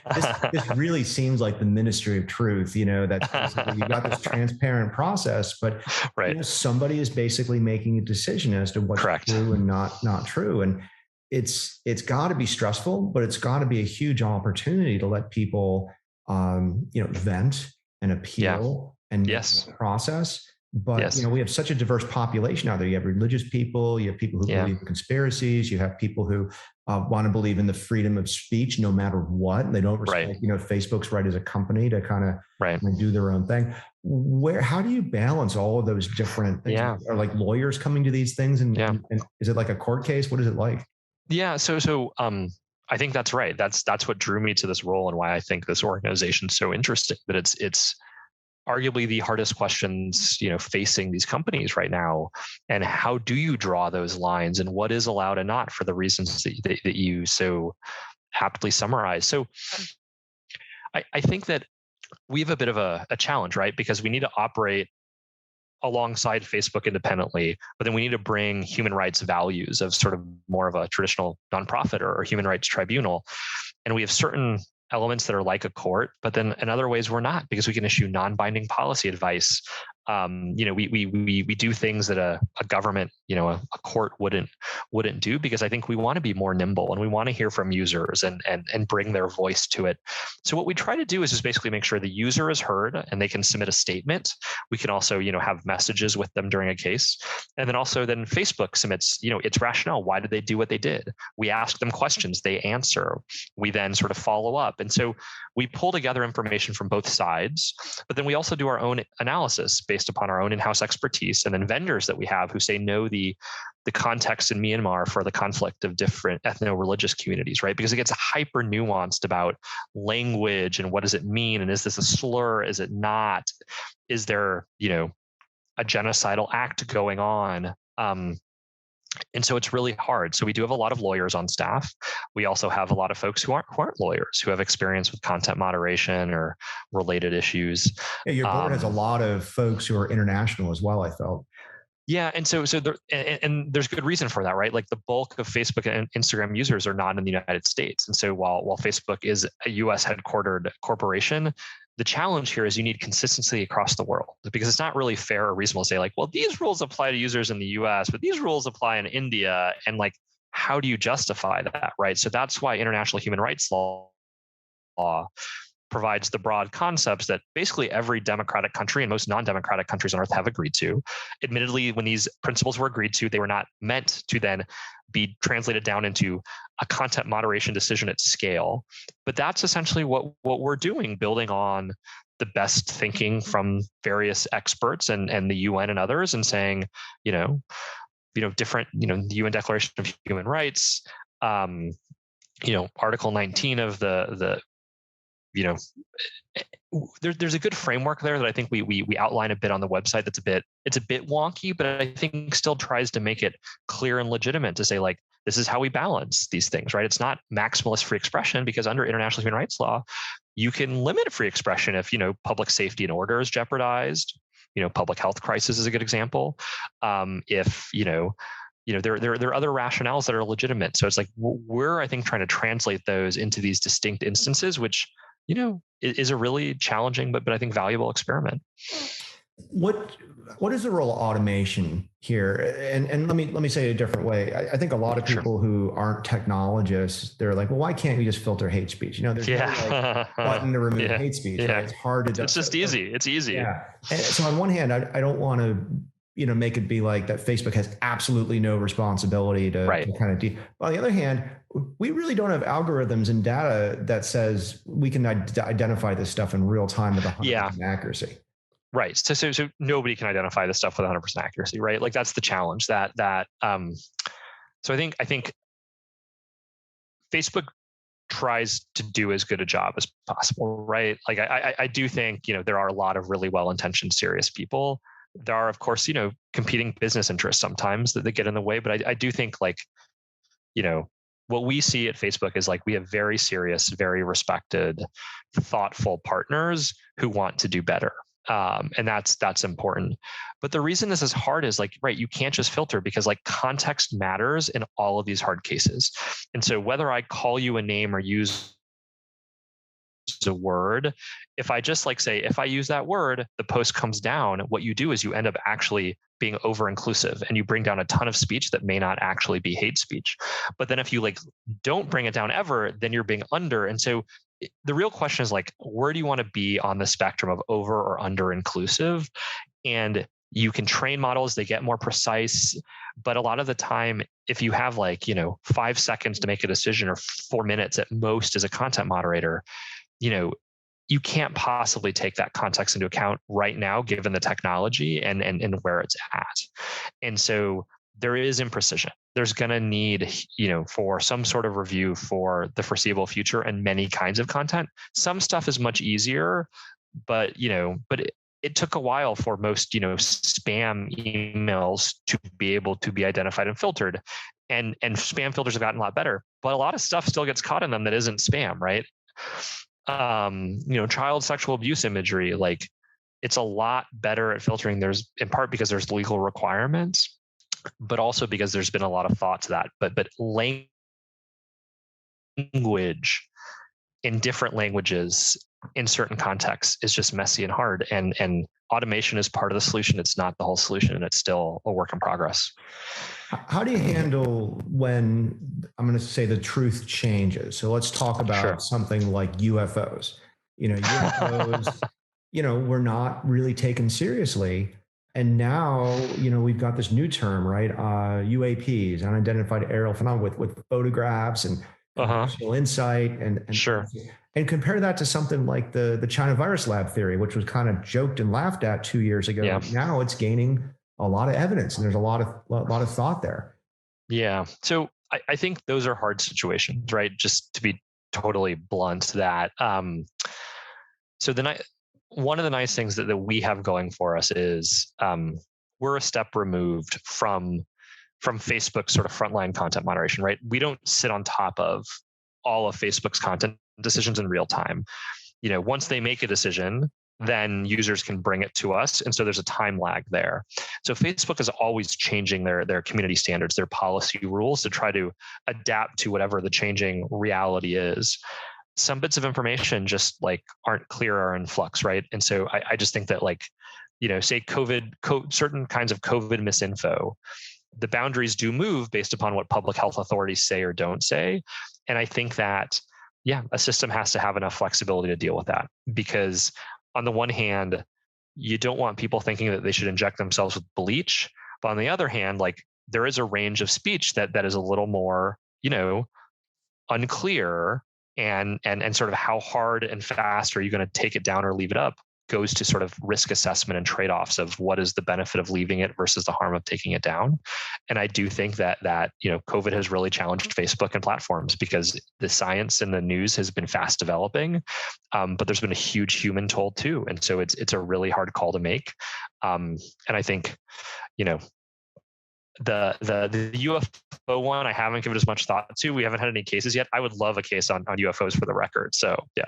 this really seems like the Ministry of Truth, that you got this transparent process, but right. Somebody is basically making a decision as to what's Correct. true and not true. And it's got to be stressful, but it's got to be a huge opportunity to let people, vent and appeal and yes. process. But, yes. We have such a diverse population out there. You have religious people, you have people who believe in conspiracies, you have people who want to believe in the freedom of speech no matter what. They don't respect, Facebook's right as a company to kind of do their own thing. How do you balance all of those different things? Are like lawyers coming to these things and is it like a court case? What is it like? Yeah. So I think that's right. That's what drew me to this role, and why I think this organization is so interesting. But it's arguably the hardest questions, facing these companies right now. And how do you draw those lines, and what is allowed and not, for the reasons that you so aptly summarize? So I think that we have a bit of a challenge, right? Because we need to operate alongside Facebook independently, but then we need to bring human rights values of sort of more of a traditional nonprofit or human rights tribunal. And we have certain elements that are like a court, but then in other ways we're not, because we can issue non-binding policy advice. We do things that a government, a court wouldn't do, because I think we want to be more nimble and we want to hear from users and bring their voice to it. So what we try to do is just basically make sure the user is heard and they can submit a statement. We can also, have messages with them during a case. And then Facebook submits, its rationale. Why did they do what they did? We ask them questions, they answer. We then sort of follow up. And so we pull together information from both sides, but then we also do our own analysis based upon our own in-house expertise, and then vendors that we have who know the context in Myanmar for the conflict of different ethno-religious communities, right? Because it gets hyper nuanced about language and what does it mean, and is this a slur? Is it not? Is there, a genocidal act going on? And so it's really hard. So we do have a lot of lawyers on staff. We also have a lot of folks who aren't lawyers, who have experience with content moderation or related issues. Yeah, your board has a lot of folks who are international as well, I felt. Yeah, and so and there's good reason for that, right? Like the bulk of Facebook and Instagram users are not in the United States, and so while Facebook is a U.S. headquartered corporation, the challenge here is you need consistency across the world, because it's not really fair or reasonable to say like, well, these rules apply to users in the US, but these rules apply in India. And like, how do you justify that, right? So that's why international human rights law provides the broad concepts that basically every democratic country and most non-democratic countries on earth have agreed to. Admittedly, when these principles were agreed to, they were not meant to then be translated down into a content moderation decision at scale. But that's essentially what we're doing, building on the best thinking from various experts and the UN and others, and saying, different, the UN Declaration of Human Rights, Article 19 of the there's a good framework there that I think we outline a bit on the website. It's a bit wonky, but I think still tries to make it clear and legitimate to say like, this is how we balance these things, right? It's not maximalist free expression, because under international human rights law, you can limit free expression if, public safety and order is jeopardized. Public health crisis is a good example. If, there are other rationales that are legitimate. So it's like, we're, I think, trying to translate those into these distinct instances, which, is a really challenging, but I think valuable experiment. What is the role of automation here? And let me say it a different way. I think a lot of people who aren't technologists, they're like, well, why can't we just filter hate speech? There's no like button to remove hate speech, right? It's hard to do. It's just easy. It's easy. Yeah. And so on one hand, I don't want to, make it be like that Facebook has absolutely no responsibility to kind of on the other hand, we really don't have algorithms and data that says we can identify this stuff in real time with 100% accuracy. Right. So nobody can identify this stuff with 100% accuracy, right? Like that's the challenge so I think Facebook tries to do as good a job as possible, right? Like I do think, there are a lot of really well-intentioned, serious people. There are, of course, competing business interests sometimes that get in the way, but I do think what we see at Facebook is like we have very serious, very respected, thoughtful partners who want to do better. And that's important. But the reason this is hard is you can't just filter because context matters in all of these hard cases. And so whether I call you a name or use a word, if I just say, if I use that word, the post comes down, what you do is you end up actually being over inclusive and you bring down a ton of speech that may not actually be hate speech. But then if you don't bring it down ever, then you're being under. And so the real question is where do you want to be on the spectrum of over or under inclusive? And you can train models, they get more precise, but a lot of the time, if you have 5 seconds to make a decision or 4 minutes at most as a content moderator, you can't possibly take that context into account right now, given the technology and where it's at. And so there is imprecision. There's going to need, for some sort of review for the foreseeable future and many kinds of content. Some stuff is much easier, but it took a while for most, spam emails to be able to be identified and filtered. And spam filters have gotten a lot better, but a lot of stuff still gets caught in them that isn't spam, right? Child sexual abuse imagery, it's a lot better at filtering. There's in part because there's legal requirements, but also because there's been a lot of thought to that. But language in different languages in certain contexts is just messy and hard. And automation is part of the solution. It's not the whole solution, and it's still a work in progress. How do you handle when, I'm going to say, the truth changes? So let's talk about something like UFOs. UFOs, we're not really taken seriously. And now, we've got this new term, right? UAPs, unidentified aerial phenomena, with photographs and insight and compare that to something like the China virus lab theory, which was kind of joked and laughed at 2 years ago. Yeah. Now it's gaining a lot of evidence, and there's a lot of thought there. Yeah. So I think those are hard situations, right? Just to be totally blunt, that so one of the nice things that we have going for us is we're a step removed from Facebook's sort of frontline content moderation, right? We don't sit on top of all of Facebook's content decisions in real time. Once they make a decision, then users can bring it to us. And so there's a time lag there. So Facebook is always changing their community standards, their policy rules to try to adapt to whatever the changing reality is. Some bits of information just aren't clear or in flux, right? And so I just think that say certain kinds of COVID misinfo, the boundaries do move based upon what public health authorities say or don't say. And I think that, a system has to have enough flexibility to deal with that, because on the one hand, you don't want people thinking that they should inject themselves with bleach. But on the other hand, there is a range of speech that is a little more, unclear, and sort of how hard and fast are you going to take it down or leave it up goes to sort of risk assessment and trade-offs of what is the benefit of leaving it versus the harm of taking it down. And I do think that COVID has really challenged Facebook and platforms, because the science and the news has been fast developing, but there's been a huge human toll too. And so it's a really hard call to make. And I think, the UFO one, I haven't given as much thought to. We haven't had any cases yet. I would love a case on UFOs for the record. So yeah.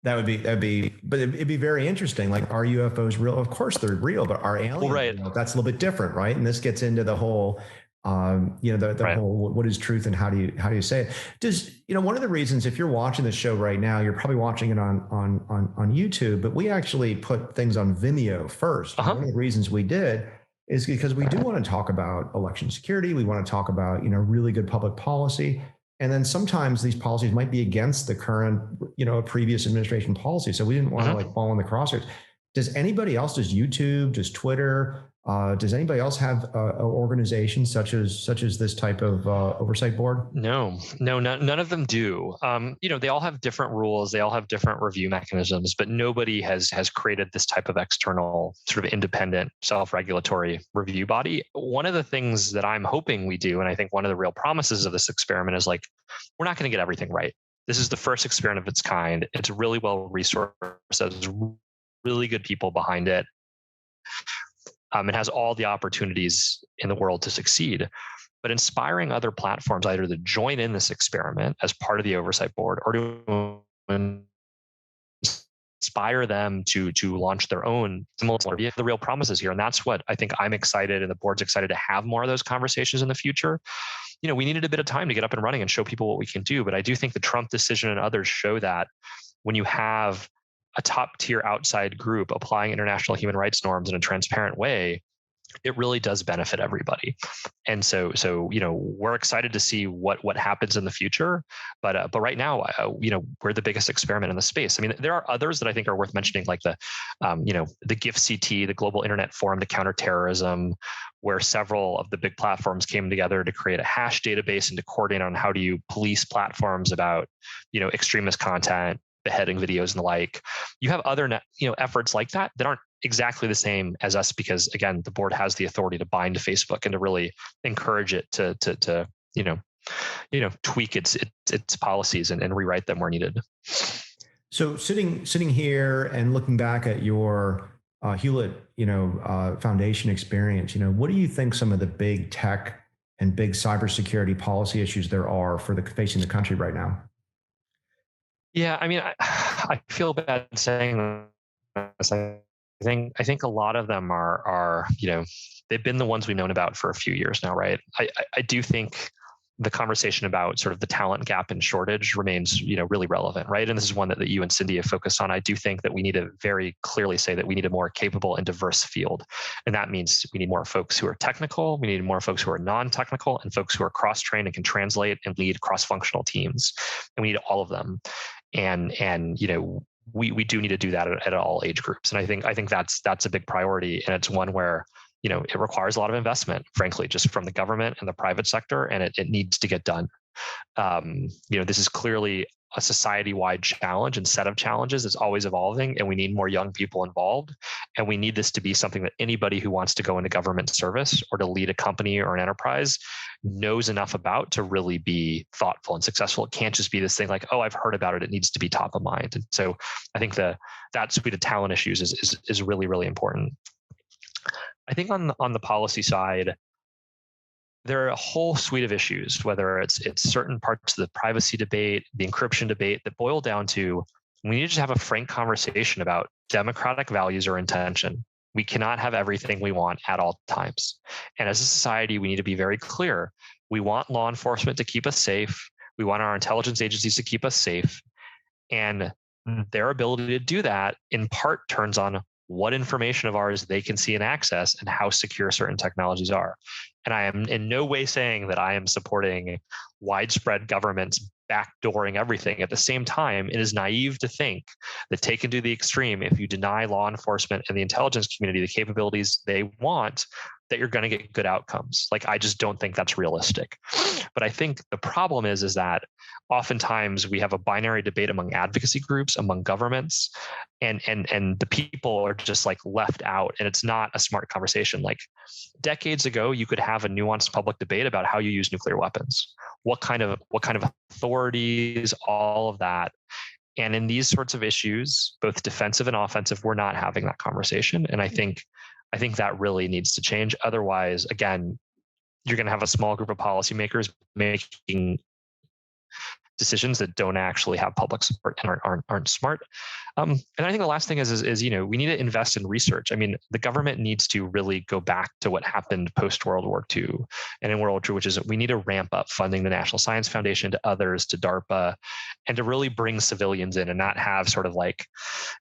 That'd be, but it'd be very interesting. Are UFOs real? Of course they're real, but are aliens real? That's a little bit different, right? And this gets into the whole The Right. whole what is truth and how do you say it? One of the reasons, if you're watching the show right now, you're probably watching it on YouTube, but we actually put things on Vimeo first. And Uh-huh. one of the reasons we did is because we do want to talk about election security. We want to talk about, really good public policy. And then sometimes these policies might be against the current, previous administration policy. So we didn't want to Hmm. like fall in the crosshairs. Does anybody else, does YouTube, does Twitter, does anybody else have an organization such as this type of oversight board? No, no, none of them do. They all have different rules. They all have different review mechanisms, but nobody has created this type of external, sort of independent, self-regulatory review body. One of the things that I'm hoping we do, and I think one of the real promises of this experiment is like, we're not going to get everything right. This is the first experiment of its kind. It's really well resourced. There's really good people behind it. It has all the opportunities in the world to succeed. But inspiring other platforms either to join in this experiment as part of the oversight board or to inspire them to launch their own similar the real promises here. And that's what I think I'm excited and the board's excited to have more of those conversations in the future. We needed a bit of time to get up and running and show people what we can do. But I do think the Trump decision and others show that when you have a top tier outside group applying international human rights norms in a transparent way, it really does benefit everybody. And so we're excited to see what happens in the future. But right now, we're the biggest experiment in the space. I mean, there are others that I think are worth mentioning, like the GIFCT, the Global Internet Forum to Counter Terrorism, where several of the big platforms came together to create a hash database and to coordinate on how do you police platforms about extremist content, beheading videos and the like. You have other efforts like that aren't exactly the same as us because again the board has the authority to bind to Facebook and to really encourage it to tweak its policies and rewrite them where needed. So sitting here and looking back at your Hewlett Foundation experience, what do you think some of the big tech and big cybersecurity policy issues there are facing the country right now? Yeah, I mean, I feel bad saying this. I think a lot of them are they've been the ones we've known about for a few years now, right? I do think the conversation about sort of the talent gap and shortage remains really relevant, right? And this is one that you and Cindy have focused on. I do think that we need to very clearly say that we need a more capable and diverse field, and that means we need more folks who are technical, we need more folks who are non-technical, and folks who are cross-trained and can translate and lead cross-functional teams, and we need all of them. And we do need to do that at all age groups. And I think that's a big priority. And it's one where, it requires a lot of investment, frankly, just from the government and the private sector, and it needs to get done. This is clearly a society-wide challenge and set of challenges. It's always evolving, and we need more young people involved. And we need this to be something that anybody who wants to go into government service or to lead a company or an enterprise knows enough about to really be thoughtful and successful. It can't just be this thing like, oh, I've heard about it. It needs to be top of mind. And so I think that suite of talent issues is really, really important. I think on the policy side, there are a whole suite of issues, whether it's certain parts of the privacy debate, the encryption debate, that boil down to we need to have a frank conversation about democratic values or intention. We cannot have everything we want at all times. And as a society, we need to be very clear. We want law enforcement to keep us safe. We want our intelligence agencies to keep us safe. And their ability to do that in part turns on what information of ours they can see and access and how secure certain technologies are. And I am in no way saying that I am supporting widespread governments backdooring everything. At the same time, it is naive to think that taken to the extreme, if you deny law enforcement and the intelligence community the capabilities they want, that you're going to get good outcomes. Like, I just don't think that's realistic. But I think the problem is that oftentimes we have a binary debate among advocacy groups, among governments, and the people are just like left out, and it's not a smart conversation. Like, decades ago, you could have a nuanced public debate about how you use nuclear weapons, what kind of authorities, all of that. And in these sorts of issues, both defensive and offensive, we're not having that conversation. And I think that really needs to change. Otherwise, again, you're going to have a small group of policymakers making decisions that don't actually have public support and aren't smart. And I think the last thing is we need to invest in research. I mean, the government needs to really go back to what happened post World War II and in World War II, which is we need to ramp up funding the National Science Foundation, to others, to DARPA, and to really bring civilians in and not have sort of like,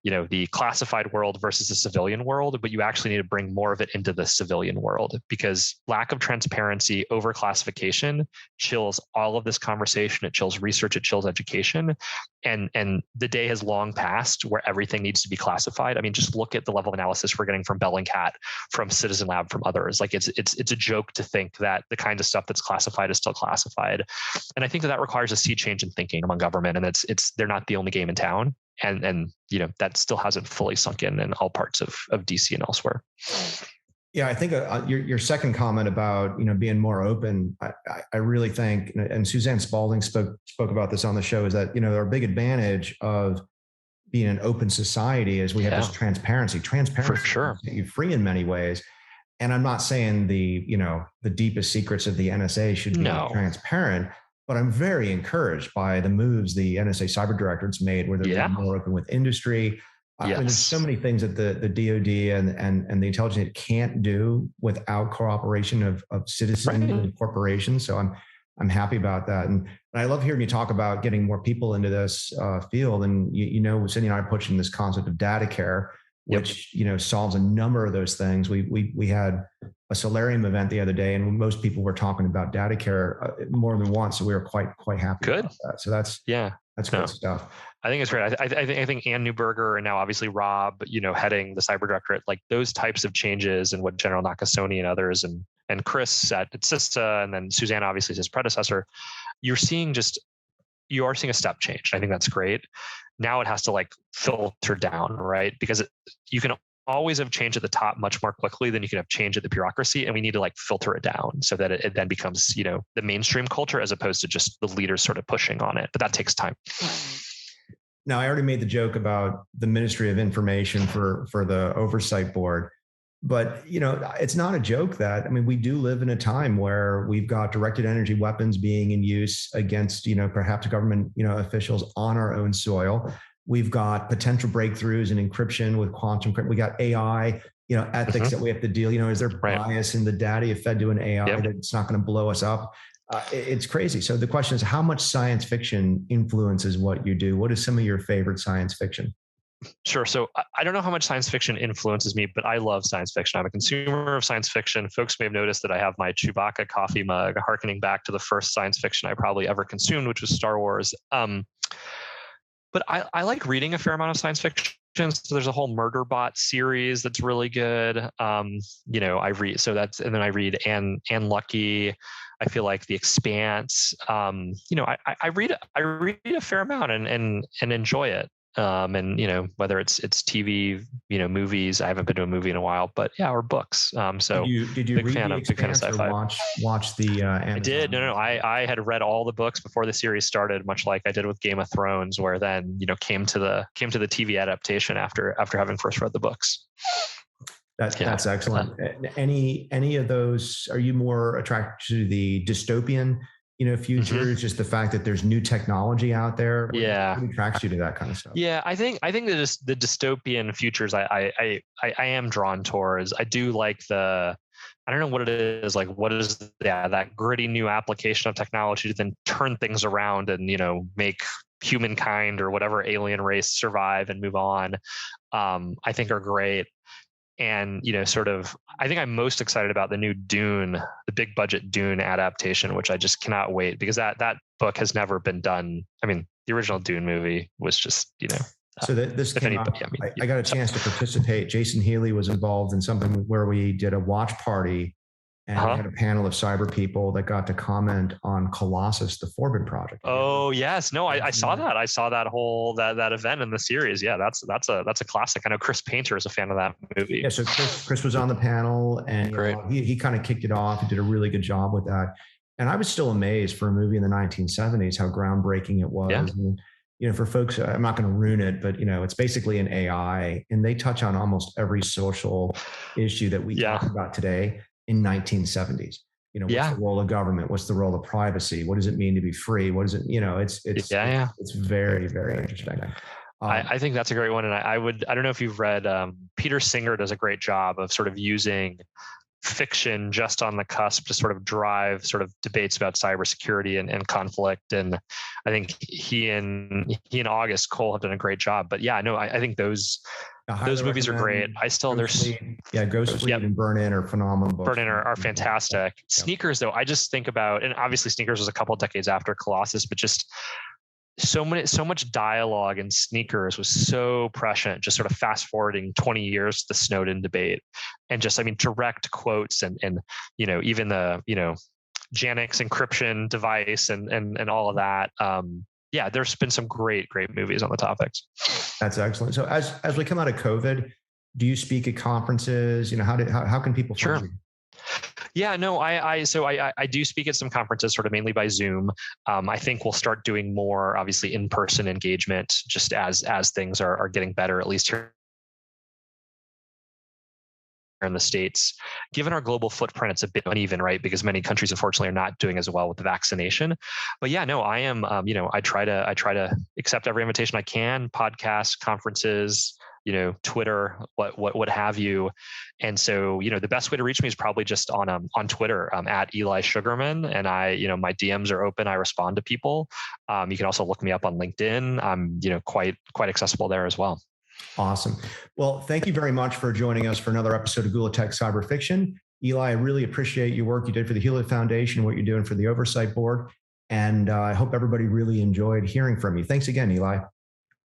the classified world versus the civilian world, but you actually need to bring more of it into the civilian world, because lack of transparency, overclassification chills all of this conversation. It chills research, it chills education. And the day has long passed where everything needs to be classified. I mean, just look at the level of analysis we're getting from Bellingcat, from Citizen Lab, from others. Like it's a joke to think that the kind of stuff that's classified is still classified. And I think that requires a sea change in thinking among government. And they're not the only game in town. And that still hasn't fully sunk in all parts of DC and elsewhere. Yeah, I think your second comment about being more open, I really think, and Suzanne Spalding spoke about this on the show, is that our big advantage of being an open society is we have this transparency. Transparency, for sure, you're free in many ways. And I'm not saying the deepest secrets of the NSA should be transparent, but I'm very encouraged by the moves the NSA cyber directorate's made, where they're being more open with industry. I mean, there's so many things that the DoD and the intelligence can't do without cooperation of citizens and corporations. So I'm happy about that. And I love hearing you talk about getting more people into this field. And Cindy and I are pushing this concept of data care, which solves a number of those things. We had a Solarium event the other day, and most people were talking about data care more than once. So we were quite happy about that. So that's good stuff. I think it's great. I think Ann Neuberger and now obviously Rob, heading the cyber directorate, like those types of changes, and what General Nakasone and others and Chris at CISTA, and then Suzanne obviously his predecessor, you are seeing a step change. I think that's great. Now it has to filter down, right? Because you can always have change at the top much more quickly than you can have change at the bureaucracy. And we need to filter it down so that it then becomes, the mainstream culture, as opposed to just the leaders sort of pushing on it. But that takes time. Now, I already made the joke about the Ministry of Information for the Oversight Board, but it's not a joke that, we do live in a time where we've got directed energy weapons being in use against, perhaps government, officials on our own soil. We've got potential breakthroughs in encryption with quantum. We got AI, ethics that we have to deal. Is there bias in the data you fed to an AI that's not going to blow us up? It's crazy. So the question is, how much science fiction influences what you do? What is some of your favorite science fiction? Sure. So I don't know how much science fiction influences me, but I love science fiction. I'm a consumer of science fiction. Folks may have noticed that I have my Chewbacca coffee mug, harkening back to the first science fiction I probably ever consumed, which was Star Wars. But I like reading a fair amount of science fiction. So there's a whole Murderbot series that's really good. I read, and then I read Anne Lucky. I feel like The Expanse. I read a fair amount and enjoy it. Whether it's TV, movies. I haven't been to a movie in a while, but or books. So did you big read fan The of Expanse sci-fi. or watch the? I did. No. I had read all the books before the series started, much like I did with Game of Thrones, where then came to the TV adaptation after having first read the books. That's excellent. Any of those? Are you more attracted to the dystopian? Futures, just the fact that there's new technology out there. What attracts you to that kind of stuff? Yeah, I think the dystopian futures I am drawn towards. I do like I don't know what it is, what is that gritty new application of technology to then turn things around and make humankind or whatever alien race survive and move on. I think are great. And, I think I'm most excited about the new Dune, the big budget Dune adaptation, which I just cannot wait, because that book has never been done. The original Dune movie was just, So this came out, I got a chance to participate. Jason Healy was involved in something where we did a watch party, and we had a panel of cyber people that got to comment on Colossus, the Forbin project. Oh yes, no, I saw that. I saw that whole that event in the series. Yeah, that's a classic. I know Chris Painter is a fan of that movie. Yeah, so Chris was on the panel, and he kind of kicked it off. He did a really good job with that. And I was still amazed for a movie in the 1970s how groundbreaking it was. Yeah. And, for folks, I'm not going to ruin it, but it's basically an AI, and they touch on almost every social issue that we talk about today in 1970s. what's Yeah. the role of government? What's the role of privacy? What does it mean to be free? What does it, Yeah. it's very, very interesting. I think that's a great one. And I don't know if you've read, Peter Singer does a great job of sort of using fiction just on the cusp to sort of drive sort of debates about cybersecurity and conflict. And I think he and August Cole have done a great job. But yeah, no, I think those movies are great. Ghost Fleet and Burn In are phenomenal books. Burn In are fantastic. Sneakers, though, I just think about, and obviously Sneakers was a couple of decades after Colossus, but just so much dialogue in Sneakers was so prescient, just sort of fast forwarding 20 years to the Snowden debate, and just, I mean, direct quotes and even the Janix encryption device and all of that. Yeah, there's been some great movies on the topics. That's excellent. So as we come out of COVID, do you speak at conferences? How can people find you? Yeah, no, I do speak at some conferences, sort of mainly by Zoom. I think we'll start doing more, obviously, in-person engagement, just as things are getting better, at least here in the States. Given our global footprint, it's a bit uneven, right? Because many countries, unfortunately, are not doing as well with the vaccination. But yeah, no, I am. I try to accept every invitation I can: podcasts, conferences, Twitter, what have you. And so, the best way to reach me is probably just on Twitter, at Eli Sugarman. And my DMs are open. I respond to people. You can also look me up on LinkedIn. I'm, quite accessible there as well. Awesome. Well, thank you very much for joining us for another episode of Gula Tech Cyber Fiction. Eli, I really appreciate your work you did for the Hewlett Foundation, what you're doing for the Oversight Board. And I hope everybody really enjoyed hearing from you. Thanks again, Eli.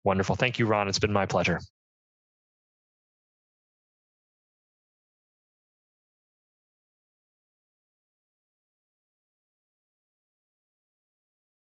Wonderful. Thank you, Ron. It's been my pleasure.